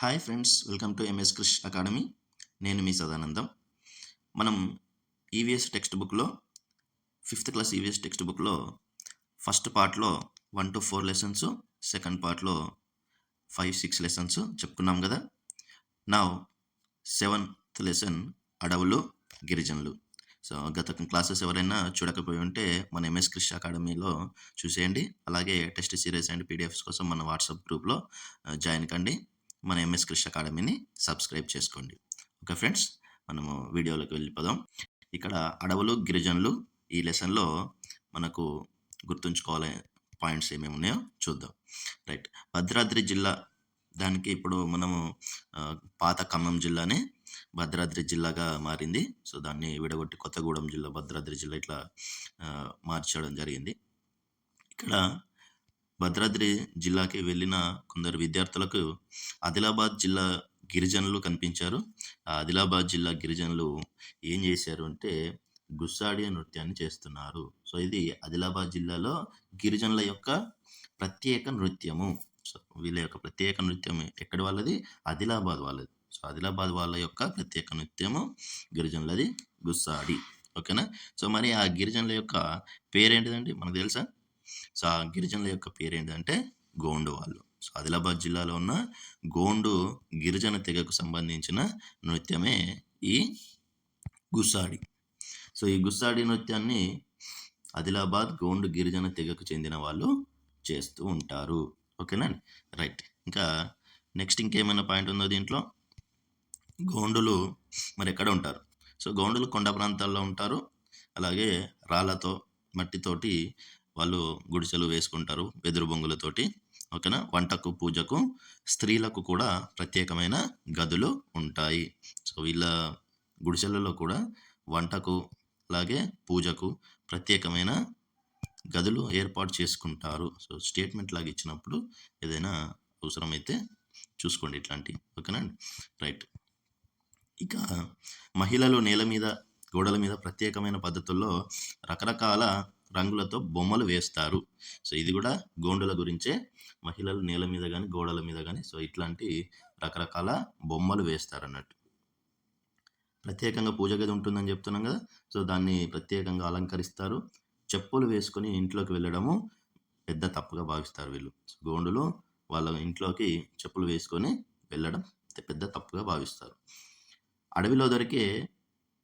Hi friends, welcome to MS Krish academy. నేను మీ సదానందం. మనం ఈవీఎస్ టెక్స్ట్ బుక్లో 5th క్లాస్ ఈవీఎస్ టెక్స్ట్ బుక్లో ఫస్ట్ పార్ట్లో 1 to 4 లెసన్స్, సెకండ్ పార్ట్లో 5-6 లెసన్స్ చెప్పుకున్నాం కదా. నా 7th లెసన్ అడవులు గిరిజనులు. సో గత క్లాసెస్ ఎవరైనా చూడకపోయి ఉంటే మన ఎంఎస్ క్రిష్ అకాడమీలో చూసేయండి. అలాగే టెస్ట్ సిరీస్ అండ్ పీడిఎఫ్స్ కోసం మన వాట్సాప్ గ్రూప్లో జాయిన్ కండి. మన ఎంఎస్ క్రిష్ అకాడమీని సబ్స్క్రైబ్ చేసుకోండి. ఓకే ఫ్రెండ్స్, మనము వీడియోలోకి వెళ్ళిపోదాం. ఇక్కడ అడవులు గిరిజనులు ఈ లెసన్లో మనకు గుర్తుంచుకోవాలే పాయింట్స్ ఏమేమి ఉన్నాయో చూద్దాం. రైట్, భద్రాద్రి జిల్లా దానికి ఇప్పుడు మనము పాత ఖమ్మం జిల్లానే భద్రాద్రి జిల్లాగా మారింది. సో దాన్ని విడగొట్టి కొత్తగూడెం జిల్లా, భద్రాద్రి జిల్లా ఇట్లా మార్చడం జరిగింది. ఇక్కడ భద్రాద్రి జిల్లాకి వెళ్ళిన కొందరు విద్యార్థులకు ఆదిలాబాద్ జిల్లా గిరిజనులు కనిపించారు. ఆ ఆదిలాబాద్ జిల్లా గిరిజనులు ఏం చేశారు అంటే గుస్సాడి నృత్యాన్ని చేస్తున్నారు. సో ఇది ఆదిలాబాద్ జిల్లాలో గిరిజనుల యొక్క ప్రత్యేక నృత్యము. సో వీళ్ళ యొక్క ప్రత్యేక నృత్యం ఎక్కడి వాళ్ళది? ఆదిలాబాద్ వాళ్ళది. సో ఆదిలాబాద్ వాళ్ళ యొక్క ప్రత్యేక నృత్యము గిరిజనులది గుస్సాడి. ఓకేనా? సో మరి ఆ గిరిజనుల యొక్క పేరేంటిదండి మనకు తెలుసా? సో ఆ గిరిజనుల యొక్క పేరేంటంటే గోండు వాళ్ళు. సో ఆదిలాబాద్ జిల్లాలో ఉన్న గోండు గిరిజన తెగకు సంబంధించిన నృత్యమే ఈ గుస్సాడి. సో ఈ గుస్సాడి నృత్యాన్ని ఆదిలాబాద్ గోండు గిరిజన తెగకు చెందిన వాళ్ళు చేస్తూ ఉంటారు. ఓకేనా? రైట్, ఇంకా నెక్స్ట్ ఇంకేమైనా పాయింట్ ఉందో దీంట్లో? గోండులు మరి ఎక్కడ ఉంటారు? సో గోండులు కొండ ప్రాంతాల్లో ఉంటారు. అలాగే రాళ్ళతో మట్టితోటి వాళ్ళు గుడిసెలు వేసుకుంటారు, వెదురు బొంగులతోటి. ఓకేనా? వంటకు పూజకు స్త్రీలకు కూడా ప్రత్యేకమైన గదులు ఉంటాయి. సో వీళ్ళ గుడిసెలలో కూడా వంటకు అలాగే పూజకు ప్రత్యేకమైన గదులు ఏర్పాటు చేసుకుంటారు. సో స్టేట్మెంట్ లాగా ఇచ్చినప్పుడు ఏదైనా అవసరమైతే చూసుకోండి ఇట్లాంటివి. ఓకేనా? రైట్, ఇక మహిళలు నేల మీద గోడల మీద ప్రత్యేకమైన పద్ధతుల్లో రకరకాల రంగులతో బొమ్మలు వేస్తారు. సో ఇది కూడా గోండుల గురించే. మహిళలు నేల మీద కానీ గోడల మీద కానీ సో ఇట్లాంటి రకరకాల బొమ్మలు వేస్తారు అన్నట్టు. ప్రత్యేకంగా పూజ గది ఉంటుందని చెప్తున్నాం కదా. సో దాన్ని ప్రత్యేకంగా అలంకరిస్తారు. చెప్పులు వేసుకొని ఇంట్లోకి వెళ్ళడము పెద్ద తప్పుగా భావిస్తారు వీళ్ళు. గోండులు వాళ్ళ ఇంట్లోకి చెప్పులు వేసుకొని వెళ్ళడం పెద్ద తప్పుగా భావిస్తారు. అడవిలో దొరికే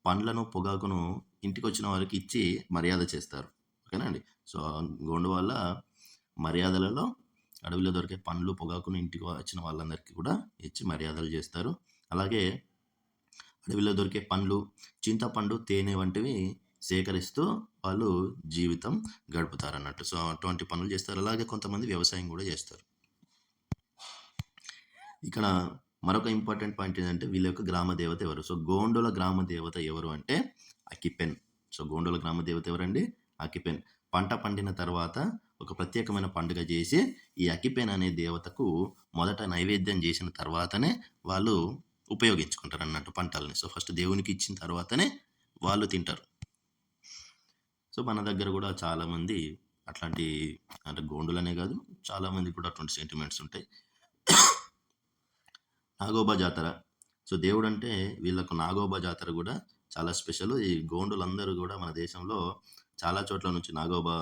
పండ్లను పొగాకును ఇంటికి వచ్చిన వారికి ఇచ్చి మర్యాద చేస్తారు. ఓకేనా అండి? సో గోండు వాళ్ళ మర్యాదలలో అడవిలో దొరికే పండ్లు పొగాకును ఇంటికి వచ్చిన వాళ్ళందరికీ కూడా ఇచ్చి మర్యాదలు చేస్తారు. అలాగే అడవిలో దొరికే పండ్లు, చింతపండు, తేనె వంటివి సేకరిస్తూ వాళ్ళు జీవితం గడుపుతారు అన్నట్టు. సో అటువంటి పనులు చేస్తారు. అలాగే కొంతమంది వ్యవసాయం కూడా చేస్తారు. ఇక్కడ మరొక ఇంపార్టెంట్ పాయింట్ ఏంటంటే వీళ్ళ యొక్క గ్రామ దేవత ఎవరు? సో గోండుల గ్రామ దేవత ఎవరు అంటే అకిపెన్. సో గోండుల గ్రామ దేవత ఎవరండి? అకిపెన్. పంట పండిన తర్వాత ఒక ప్రత్యేకమైన పండుగ చేసి ఈ అకిపెన్ అనే దేవతకు మొదట నైవేద్యం చేసిన తర్వాతనే వాళ్ళు ఉపయోగించుకుంటారు అన్నట్టు పంటల్ని. సో ఫస్ట్ దేవునికి ఇచ్చిన తర్వాతనే వాళ్ళు తింటారు. సో మన దగ్గర కూడా చాలామంది అట్లాంటి, అంటే గోండులనే కాదు చాలామంది కూడా అటువంటి సెంటిమెంట్స్ ఉంటాయి. నాగోబా జాతర. సో దేవుడు అంటే వీళ్ళకు నాగోబా జాతర కూడా చాలా స్పెషల్. ఈ గోండులందరూ కూడా మన దేశంలో చాలా చోట్ల నుంచి నాగోబా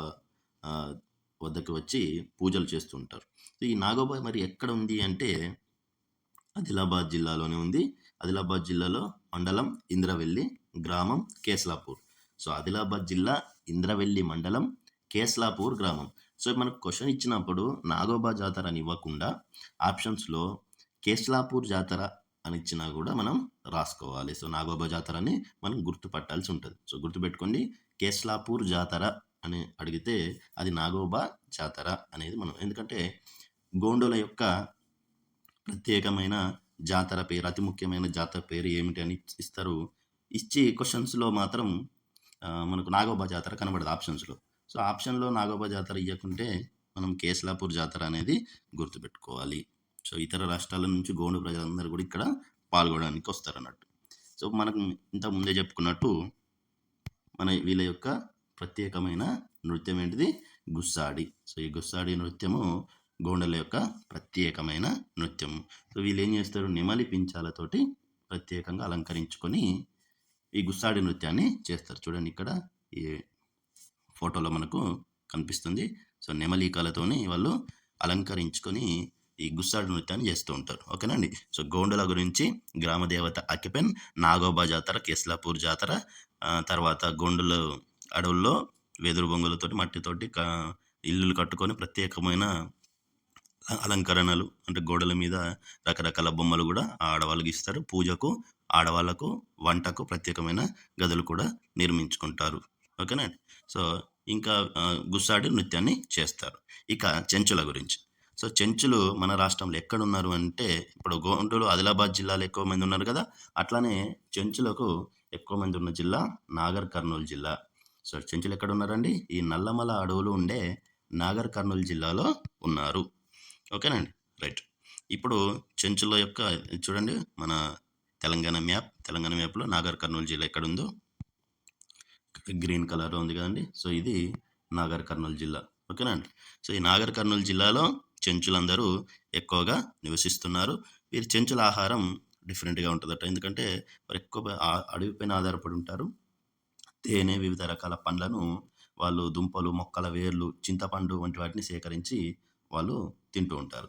వద్దకు వచ్చి పూజలు చేస్తుంటారు. సో ఈ నాగోబా మరి ఎక్కడ ఉంది అంటే ఆదిలాబాద్ జిల్లాలోనే ఉంది. ఆదిలాబాద్ జిల్లాలో మండలం ఇంద్రవెల్లి, గ్రామం కేస్లాపూర్. సో ఆదిలాబాద్ జిల్లా ఇంద్రవెల్లి మండలం కేస్లాపూర్ గ్రామం. సో మనకు క్వశ్చన్ ఇచ్చినప్పుడు నాగోబా జాతర అని ఇవ్వకుండా ఆప్షన్స్లో కేస్లాపూర్ జాతర అని ఇచ్చినా కూడా మనం రాసుకోవాలి. సో నాగోబా జాతర అని మనం గుర్తుపట్టాల్సి ఉంటుంది. సో గుర్తుపెట్టుకోండి, కేస్లాపూర్ జాతర అని అడిగితే అది నాగోబా జాతర అనేది మనం, ఎందుకంటే గోండుల యొక్క ప్రత్యేకమైన జాతర పేరు, అతి ముఖ్యమైన జాతర పేరు ఏమిటి అని ఇస్తారు. ఇచ్చి క్వశ్చన్స్లో మాత్రం మనకు నాగోబా జాతర కనబడదు ఆప్షన్స్లో. సో ఆప్షన్లో నాగోబా జాతర ఇవ్వకుంటే మనం కేస్లాపూర్ జాతర అనేది గుర్తుపెట్టుకోవాలి. సో ఇతర రాష్ట్రాల నుంచి గోండు ప్రజలందరూ కూడా ఇక్కడ పాల్గొనడానికి వస్తారు అన్నట్టు. సో మనకు ఇంత ముందే చెప్పుకున్నట్టు వీళ్ళ యొక్క ప్రత్యేకమైన నృత్యం ఏంటిది? గుస్సాడి. సో ఈ గుస్సాడి నృత్యము గోండల యొక్క ప్రత్యేకమైన నృత్యం. సో వీళ్ళు ఏం చేస్తారు, నెమలి పించాలతోటి ప్రత్యేకంగా అలంకరించుకొని ఈ గుస్సాడి నృత్యాన్ని చేస్తారు. చూడండి ఇక్కడ ఈ ఫోటోలో మనకు కనిపిస్తుంది. సో నెమలికలతోని వాళ్ళు అలంకరించుకొని ఈ గుస్సాడి నృత్యాన్ని చేస్తూ ఉంటారు. ఓకేనండి. సో గోండుల గురించి గ్రామ దేవత అక్కిపెన్, నాగోబా జాతర, కెస్లాపూర్ జాతర, తర్వాత గోండుల అడవుల్లో వెదురు బొంగులతోటి మట్టితోటి ఇల్లులు కట్టుకొని ప్రత్యేకమైన అలంకరణలు అంటే గోడల మీద రకరకాల బొమ్మలు కూడా ఆడవాళ్ళకి ఇస్తారు. పూజకు, ఆడవాళ్ళకు, వంటకు ప్రత్యేకమైన గదులు కూడా నిర్మించుకుంటారు. ఓకేనా. సో ఇంకా గుస్సాడి నృత్యాన్ని చేస్తారు. ఇక చెంచుల గురించి. సో చెంచులు మన రాష్ట్రంలో ఎక్కడున్నారు అంటే, ఇప్పుడు గోండులు ఆదిలాబాద్ జిల్లాలో ఎక్కువ మంది ఉన్నారు కదా, అట్లానే చెంచులకు ఎక్కువ మంది ఉన్న జిల్లా నాగర్ కర్నూలు జిల్లా. సో చెంచులు ఎక్కడ ఉన్నారండి, ఈ నల్లమల అడవులు ఉండే నాగర్ కర్నూలు జిల్లాలో ఉన్నారు. ఓకేనండి, రైట్. ఇప్పుడు చెంచుల యొక్క చూడండి మన తెలంగాణ మ్యాప్లో నాగర్ కర్నూలు జిల్లా ఎక్కడ ఉందో గ్రీన్ కలర్ ఉంది కదండి. సో ఇది నాగర్ కర్నూలు జిల్లా. ఓకేనా అండి. సో ఈ నాగర్ కర్నూలు జిల్లాలో చెంచులందరూ ఎక్కువగా నివసిస్తున్నారు. వీరి చెంచుల ఆహారం డిఫరెంట్గా ఉంటుందట, ఎందుకంటే వారు ఎక్కువ అడవిపైన ఆధారపడి ఉంటారు. తేనె, వివిధ రకాల పండ్లను వాళ్ళు దుంపలు, మొక్కల వేర్లు, చింతపండు వంటి వాటిని సేకరించి వాళ్ళు తింటూ ఉంటారు.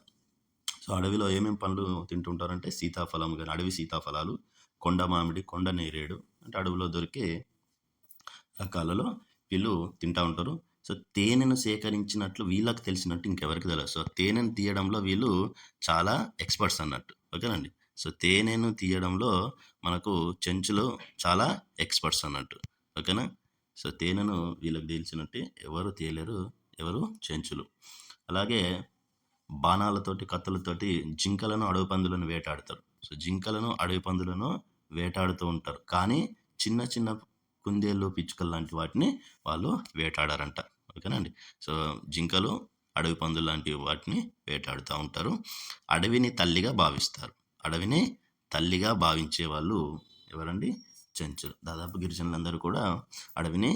సో అడవిలో ఏమేమి పండ్లు తింటూ ఉంటారంటే సీతాఫలం కానీ, అడవి సీతాఫలాలు, కొండ మామిడి, కొండ నేరేడు అంటే అడవిలో దొరికే రకాలలో వీళ్ళు తింటూ ఉంటారు. సో తేనెను సేకరించినట్లు వీళ్ళకి తెలిసినట్టు ఇంకెవరికి తెలియదు. సో తేనెను తీయడంలో వీళ్ళు చాలా ఎక్స్పర్ట్స్ అన్నట్టు. ఓకేనండి. సో తేనెను తీయడంలో మనకు చెంచులు చాలా ఎక్స్పర్ట్స్ అన్నట్టు. ఓకేనా. సో తేనెను వీళ్ళకి తెలిసినట్టే ఎవరు తీయలేరు, ఎవరు చెంచులు. అలాగే బాణాలతోటి, కత్తులతోటి జింకలను, అడవి పందులను వేటాడతారు. సో జింకలను, అడవి పందులను వేటాడుతూ ఉంటారు, కానీ చిన్న చిన్న కుందేళ్ళు, పిచ్చుకలు లాంటి వాటిని వాళ్ళు వేటాడారంట. ఓకేనండి. సో జింకలు, అడవి పందులు లాంటి వాటిని వేటాడుతూ ఉంటారు. అడవిని తల్లిగా భావిస్తారు. అడవిని తల్లిగా భావించే వాళ్ళు ఎవరండి, చెంచులు. దాదాపు గిరిజనులందరూ కూడా అడవిని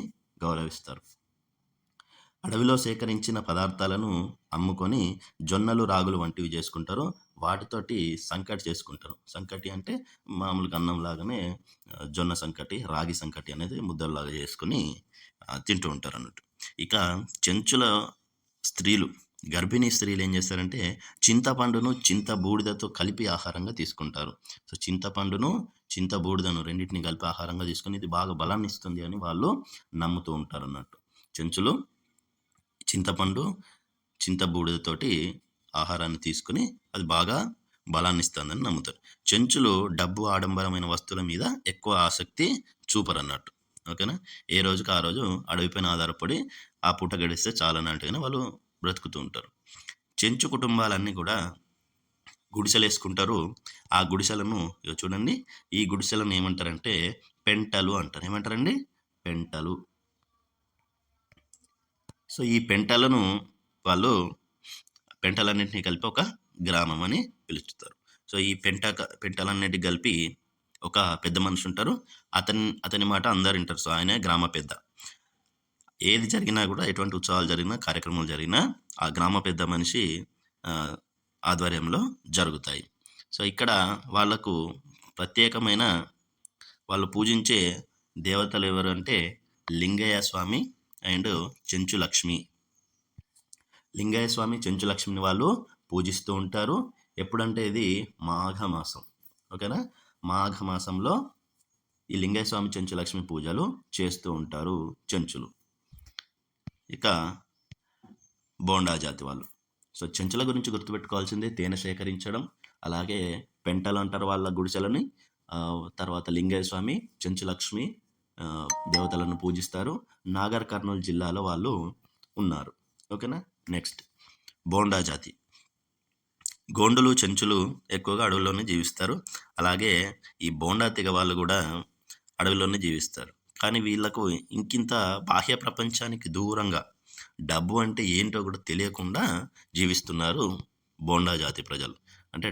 గౌరవిస్తారు. అడవిలో సేకరించిన పదార్థాలను అమ్ముకొని జొన్నలు, రాగులు వంటివి చేసుకుంటారు. వాటితోటి సంకటి చేసుకుంటారు. సంకటి అంటే మామూలుగా అన్నం లాగానే జొన్న సంకటి, రాగి సంకటి అనేది ముద్దల్లాగా చేసుకొని తింటూ ఉంటారు అన్నట్టు. ఇక చెంచుల స్త్రీలు, గర్భిణీ స్త్రీలు ఏం చేస్తారంటే చింతపండును, చింత బూడిదతో కలిపి ఆహారంగా తీసుకుంటారు. సో చింతపండును, చింత బూడిదను రెండింటిని కలిపి ఆహారంగా తీసుకొని ఇది బాగా బలాన్ని ఇస్తుంది అని వాళ్ళు నమ్ముతూ ఉంటారు అన్నట్టు. చెంచులు చింతపండు, చింతబూడిదతోటి ఆహారాన్ని తీసుకుని అది బాగా బలాన్ని ఇస్తుందని నమ్ముతారు. చెంచులు డబ్బు, ఆడంబరమైన వస్తువుల మీద ఎక్కువ ఆసక్తి చూపరు అన్నట్టు. ఓకేనా. ఏ రోజుకి ఆ రోజు అడవిపైన ఆధారపడి ఆ పూట గడిస్తే చాలన్నట్టుగానే వాళ్ళు బ్రతుకుతూ ఉంటారు. చెంచు కుటుంబాలన్నీ కూడా గుడిసెలు వేసుకుంటారు. ఆ గుడిసెలను చూడండి, ఈ గుడిసెలను ఏమంటారంటే పెంటలు అంటారు. ఏమంటారండి, పెంటలు. సో ఈ పెంటలను వాళ్ళు పెంటలన్నింటినీ కలిపి ఒక గ్రామం అని పిలుస్తారు. సో ఈ పెంటలన్నింటినీ కలిపి ఒక పెద్ద మనిషి ఉంటారు. అతని మాట అందరు వింటారు. సో ఆయనే గ్రామ పెద్ద. ఏది జరిగినా కూడా, ఎటువంటి ఉత్సవాలు జరిగినా, కార్యక్రమాలు జరిగినా ఆ గ్రామ పెద్ద మనిషి ఆధ్వర్యంలో జరుగుతాయి. సో ఇక్కడ వాళ్లకు ప్రత్యేకమైన వాళ్ళు పూజించే దేవతలు ఎవరు అంటే లింగయ్య స్వామి అండ్ చెంచు లక్ష్మి. లింగయ్య స్వామి, చెంచు లక్ష్మిని వాళ్ళు పూజిస్తూ ఉంటారు. ఎప్పుడంటే ఇది మాఘమాసం. ఓకేనా. మాఘమాసంలో ఈ లింగయ్య స్వామి, చెంచు లక్ష్మి పూజలు చేస్తూ ఉంటారు చెంచులు. ఇక బోండా జాతి వాళ్ళు. సో చెంచుల గురించి గుర్తుపెట్టుకోవాల్సిందే తేనె సేకరించడం, అలాగే పెంటలు అంటారు వాళ్ళ గుడిసెలని, తర్వాత లింగయ్య స్వామి, చెంచు లక్ష్మి దేవతలను పూజిస్తారు. నాగర్ కర్నూలు జిల్లాలో వాళ్ళు ఉన్నారు. ఓకేనా. నెక్స్ట్ బోండా జాతి. గోండులు, చెంచులు ఎక్కువగా అడవుల్లోనే జీవిస్తారు. అలాగే ఈ బోండా తెగ వాళ్ళు కూడా అడవిలోనే జీవిస్తారు. కానీ వీళ్ళకు ఇంకింత బాహ్య ప్రపంచానికి దూరంగా డబ్బు అంటే ఏంటో కూడా తెలియకుండా జీవిస్తున్నారు బోండా జాతి ప్రజలు. అంటే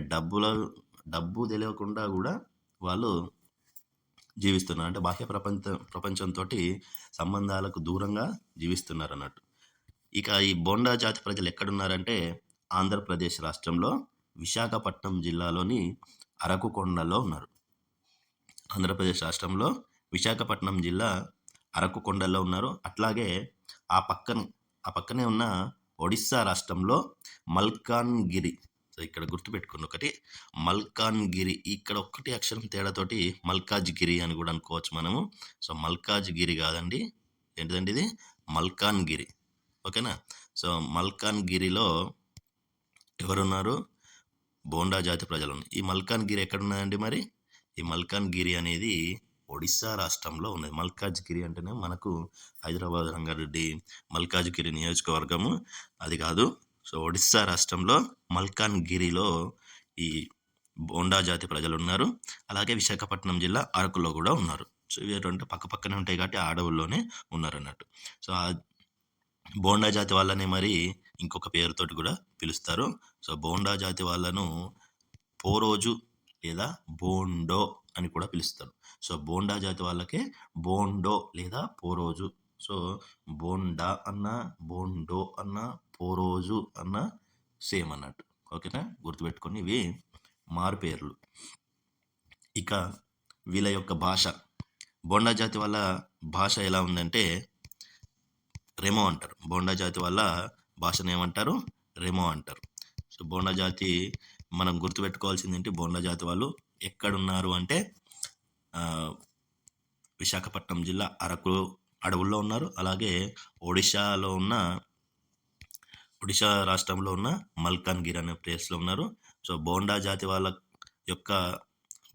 డబ్బు తెలియకుండా కూడా వాళ్ళు జీవిస్తున్నారు. అంటే బాహ్య ప్రపంచంతో సంబంధాలకు దూరంగా జీవిస్తున్నారు అన్నట్టు. ఇక ఈ బోండా జాతి ప్రజలు ఎక్కడున్నారంటే ఆంధ్రప్రదేశ్ రాష్ట్రంలో విశాఖపట్నం జిల్లాలోని అరకు కొండలో ఉన్నారు. ఆంధ్రప్రదేశ్ రాష్ట్రంలో విశాఖపట్నం జిల్లా అరకు కొండల్లో ఉన్నారు. అట్లాగే ఆ పక్కనే ఉన్న ఒడిస్సా రాష్ట్రంలో మల్కాన్గిరి. సో ఇక్కడ గుర్తుపెట్టుకుని ఒకటి మల్కాన్గిరి, ఇక్కడ ఒక్కటి అక్షరం తేడాతోటి మల్కాజ్గిరి అని కూడా అనుకోవచ్చు మనము. సో మల్కాజ్గిరి కాదండి, ఏంటిదండి ఇది మల్కాన్గిరి. ఓకేనా. సో మల్కాన్గిరిలో ఎవరున్నారు? బోండా జాతి ప్రజలు ఉన్నారు. ఈ మల్కాన్గిరి ఎక్కడున్నదండి? మరి ఈ మల్కాన్గిరి అనేది ఒడిస్సా రాష్ట్రంలో ఉన్నది. మల్కాజ్గిరి అంటేనే మనకు హైదరాబాద్ రంగారెడ్డి మల్కాజ్గిరి నియోజకవర్గము అది కాదు. సో ఒడిస్సా రాష్ట్రంలో మల్కాన్గిరిలో ఈ బోండా జాతి ప్రజలు ఉన్నారు. అలాగే విశాఖపట్నం జిల్లా అరకులో కూడా ఉన్నారు. సో ఇవి ఏంటంటే పక్క పక్కనే ఉంటాయి కాబట్టి ఆ అడవుల్లోనే ఉన్నారు అన్నట్టు. సో ఆ బోండా జాతి వాళ్ళని మరి ఇంకొక పేరుతోటి కూడా పిలుస్తారు. సో బోండా జాతి వాళ్ళను పోరోజు లేదా బోండో అని కూడా పిలుస్తారు. సో బోండా జాతి వాళ్ళకే బోండో లేదా పోరోజు. సో బోండా అన్న, బోండో అన్న, పోరోజు అన్న సేమ్ అన్నట్టు. ఓకేనా, గుర్తుపెట్టుకొని ఇవి మారు పేర్లు. ఇక వీళ్ళ యొక్క భాష, బోండా జాతి వాళ్ళ భాష ఎలా ఉందంటే రెమో అంటారు. బోండా జాతి వాళ్ళ భాషను ఏమంటారు? రెమో అంటారు. సో బోండా జాతి మనం గుర్తుపెట్టుకోవాల్సింది ఏంటి? బోండా జాతి వాళ్ళు ఎక్కడున్నారు అంటే విశాఖపట్నం జిల్లా అరకు అడవుల్లో ఉన్నారు. అలాగే ఒడిశా రాష్ట్రంలో ఉన్న మల్కాన్గిరి అనే ప్లేస్లో ఉన్నారు. సో బోండా జాతి వాళ్ళ యొక్క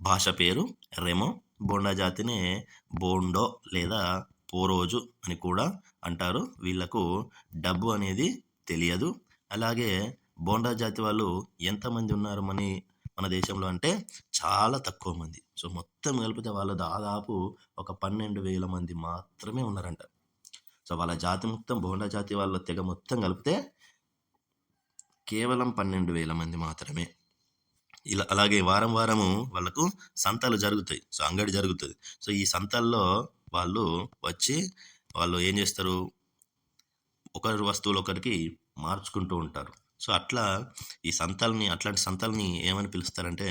భాష పేరు రెమో. బోండా జాతిని బోండో లేదా పోరోజు అని కూడా అంటారు. వీళ్ళకు డబ్బు అనేది తెలియదు. అలాగే బోండా జాతి వాళ్ళు ఎంతమంది ఉన్నారు మన దేశంలో అంటే చాలా తక్కువ మంది. సో మొత్తం కలిపితే వాళ్ళు దాదాపు ఒక 12,000 మంది మాత్రమే ఉన్నారంట. సో వాళ్ళ జాతి మొత్తం, బోండా జాతి వాళ్ళ తెగ మొత్తం కలిపితే కేవలం 12,000 మంది మాత్రమే. ఇలా అలాగే వారం వారము వాళ్ళకు సంతలు జరుగుతాయి. సో అంగడి జరుగుతుంది. సో ఈ సంతల్లో వాళ్ళు వచ్చి వాళ్ళు ఏం చేస్తారు? ఒకరి వస్తువులు ఒకరికి మార్చుకుంటూ ఉంటారు. సో అట్లా ఈ అట్లాంటి సంతల్ని ఏమని పిలుస్తారంటే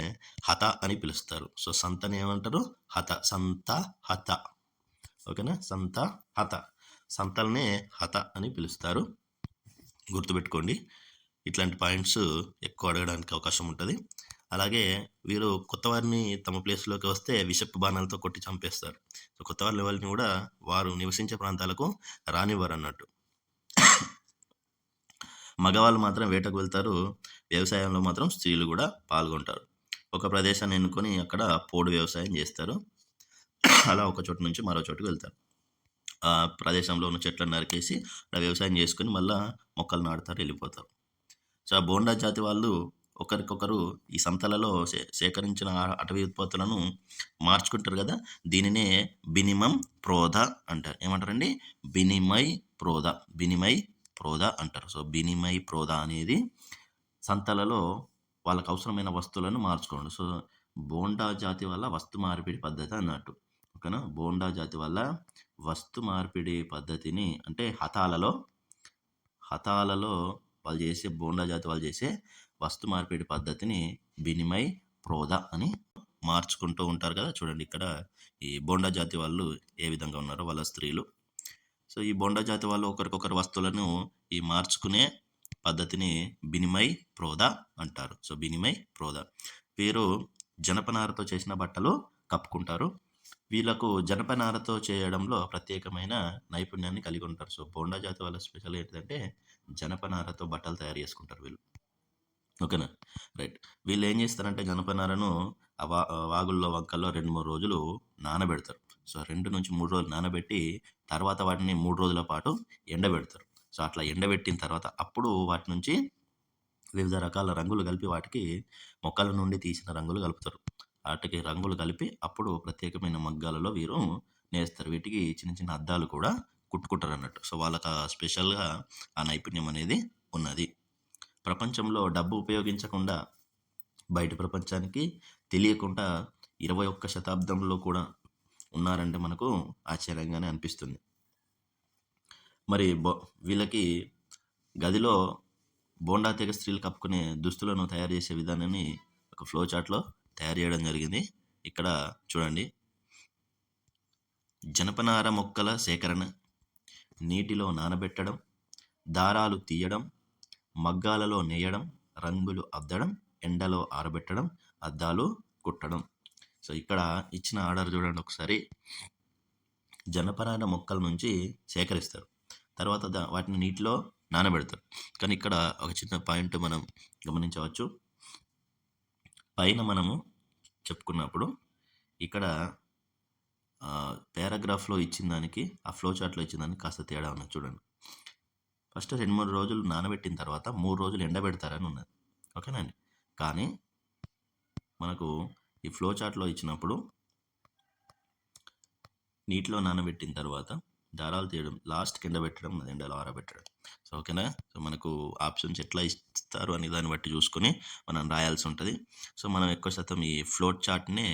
హత అని పిలుస్తారు. సో సంతని ఏమంటారు? హత. సంత హత. ఓకేనా, సంత హత. సంతల్నే హత అని పిలుస్తారు. గుర్తుపెట్టుకోండి, ఇట్లాంటి పాయింట్స్ ఎక్కువ అడగడానికి అవకాశం ఉంటుంది. అలాగే వీరు కొత్త వారిని తమ ప్లేస్లోకి వస్తే విషపు బాణాలతో కొట్టి చంపేస్తారు. సో కొత్త వారి లెవెల్ని కూడా వారు నివసించే ప్రాంతాలకు రానివ్వరు అన్నట్టు. మగవాళ్ళు మాత్రం వేటకు వెళ్తారు. వ్యవసాయంలో మాత్రం స్త్రీలు కూడా పాల్గొంటారు. ఒక ప్రదేశాన్ని ఎన్నుకొని అక్కడ పోడు వ్యవసాయం చేస్తారు. అలా ఒక చోటు నుంచి మరో చోటుకు వెళ్తారు. ఆ ప్రదేశంలో ఉన్న చెట్లను నరికేసి అక్కడ వ్యవసాయం చేసుకొని మళ్ళీ మొక్కలు నాటుతారు, వెళ్ళిపోతారు. సో ఆ బోండా జాతి వాళ్ళు ఒకరికొకరు ఈ సంతలలో సేకరించిన అటవీ ఉత్పత్తులను మార్చుకుంటారు కదా, దీనినే బినిమం ప్రోధ అంటారు. ఏమంటారండి? బినిమై ప్రోధ అంటారు. సో బినిమై ప్రోధ అనేది సంతలలో వాళ్ళకు అవసరమైన వస్తువులను మార్చుకోండి. సో బోండా జాతి వల్ల వస్తు మార్పిడి పద్ధతి అన్నట్టు. ఓకేనా, బోండా జాతి వల్ల వస్తు మార్పిడి పద్ధతిని అంటే హతాలలో వాళ్ళు చేసే బోండా జాతి వాళ్ళు చేసే వస్తు మార్పిడి పద్ధతిని బినిమై ప్రోధ అని మార్చుకుంటూ ఉంటారు కదా. చూడండి ఇక్కడ ఈ బోండా జాతి వాళ్ళు ఏ విధంగా ఉన్నారో వాళ్ళ స్త్రీలు. సో ఈ బోండా జాతి వాళ్ళు ఒకరికొకరు వస్తువులను ఈ మార్చుకునే పద్ధతిని బినిమై ప్రోధ అంటారు. సో బినిమై ప్రోధ. వీరు జనపనారతో చేసిన బట్టలు కప్పుకుంటారు. వీళ్ళకు జనపనారతో చేయడంలో ప్రత్యేకమైన నైపుణ్యాన్ని కలిగి ఉంటారు. సో బోండా జాతి వాళ్ళ స్పెషల్ ఏంటంటే జనపనారతో బట్టలు తయారు చేసుకుంటారు వీళ్ళు. ఓకేనా, రైట్. వీళ్ళు ఏం చేస్తారంటే జనపనారను వాగుల్లో, వంకల్లో 2-3 రోజులు నానబెడతారు. సో 2 నుంచి 3 రోజులు నానబెట్టి తర్వాత వాటిని 3 రోజుల పాటు ఎండబెడతారు. సో అట్లా ఎండబెట్టిన తర్వాత అప్పుడు వాటి నుంచి వివిధ రకాల రంగులు కలిపి వాటికి మొక్కల నుండి తీసిన రంగులు కలుపుతారు. వాటికి రంగులు కలిపి అప్పుడు ప్రత్యేకమైన మగ్గాలలో వీరు నేస్తారు. వీటికి చిన్న చిన్న అద్దాలు కూడా కుట్టుకుంటారు అన్నట్టు. సో వాళ్ళకి స్పెషల్గా ఆ నైపుణ్యం అనేది ఉన్నది. ప్రపంచంలో డబ్బు ఉపయోగించకుండా బయట ప్రపంచానికి తెలియకుండా 21వ శతాబ్దంలో కూడా ఉన్నారంటే మనకు ఆశ్చర్యంగానే అనిపిస్తుంది. మరి వీళ్ళకి గదిలో బోండా తెగ స్త్రీలు కప్పుకునే దుస్తులను తయారు చేసే విధానాన్ని ఒక ఫ్లో చార్ట్లో తయారు చేయడం జరిగింది. ఇక్కడ చూడండి, జనపనార మొక్కల సేకరణ, నీటిలో నానబెట్టడం, దారాలు తీయడం, మగ్గాలలో నేయడం, రంగులు అద్దడం, ఎండలో ఆరబెట్టడం, అద్దాలు కుట్టడం. సో ఇక్కడ ఇచ్చిన ఆర్డర్ చూడండి ఒకసారి. జనపనార మొక్కల నుంచి సేకరిస్తారు, తర్వాత వాటిని నీటిలో నానబెడతారు. కానీ ఇక్కడ ఒక చిన్న పాయింట్ మనం గమనించవచ్చు. పైన మనము చెప్పుకున్నప్పుడు ఇక్కడ పారాగ్రాఫ్లో ఇచ్చిన దానికి ఆ ఫ్లో చార్ట్లో ఇచ్చిన దానికి కాస్త తేడా ఉన్నది చూడండి. ఫస్ట్ 2-3 రోజులు నానబెట్టిన తర్వాత 3 రోజులు ఎండబెడతారని ఉన్నది, ఓకేనా అండి. కానీ మనకు ఈ ఫ్లో చార్ట్లో ఇచ్చినప్పుడు నీటిలో నానబెట్టిన తర్వాత దారాలు తీయడం, లాస్ట్కి ఎండబెట్టడం, ఎండలో ఆరబెట్టడం. సో ఓకేనా. సో మనకు ఆప్షన్స్ ఎట్లా ఇస్తారు అనే దాన్ని బట్టి చూసుకొని మనం రాయాల్సి ఉంటుంది. సో మనం ఎక్కువ శాతం ఈ ఫ్లో చార్ట్నే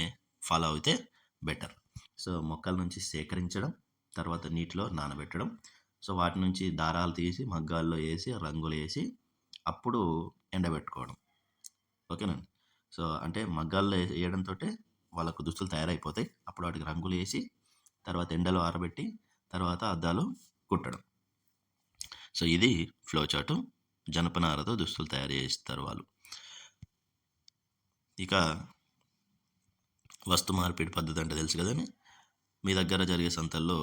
ఫాలో అయితే బెటర్. సో మొక్కల నుంచి సేకరించడం, తర్వాత నీటిలో నానబెట్టడం, సో వాటి నుంచి దారాలు తీసి మగ్గాల్లో వేసి రంగులు వేసి అప్పుడు ఎండబెట్టుకోవడం, ఓకేనండి. సో అంటే మగ్గాల్లో వేయడంతో వాళ్ళకు దుస్తులు తయారైపోతాయి. అప్పుడు వాటికి రంగులు వేసి తర్వాత ఎండలో ఆరబెట్టి తర్వాత అద్దాలు కుట్టడం. సో ఇది ఫ్లో చార్టు. జనపనారతో దుస్తులు తయారు చేస్తారు వాళ్ళు. ఇక వస్తు మార్పిడి పద్ధతి అంటే తెలుసు కదండి. మీ దగ్గర జరిగే సంతల్లో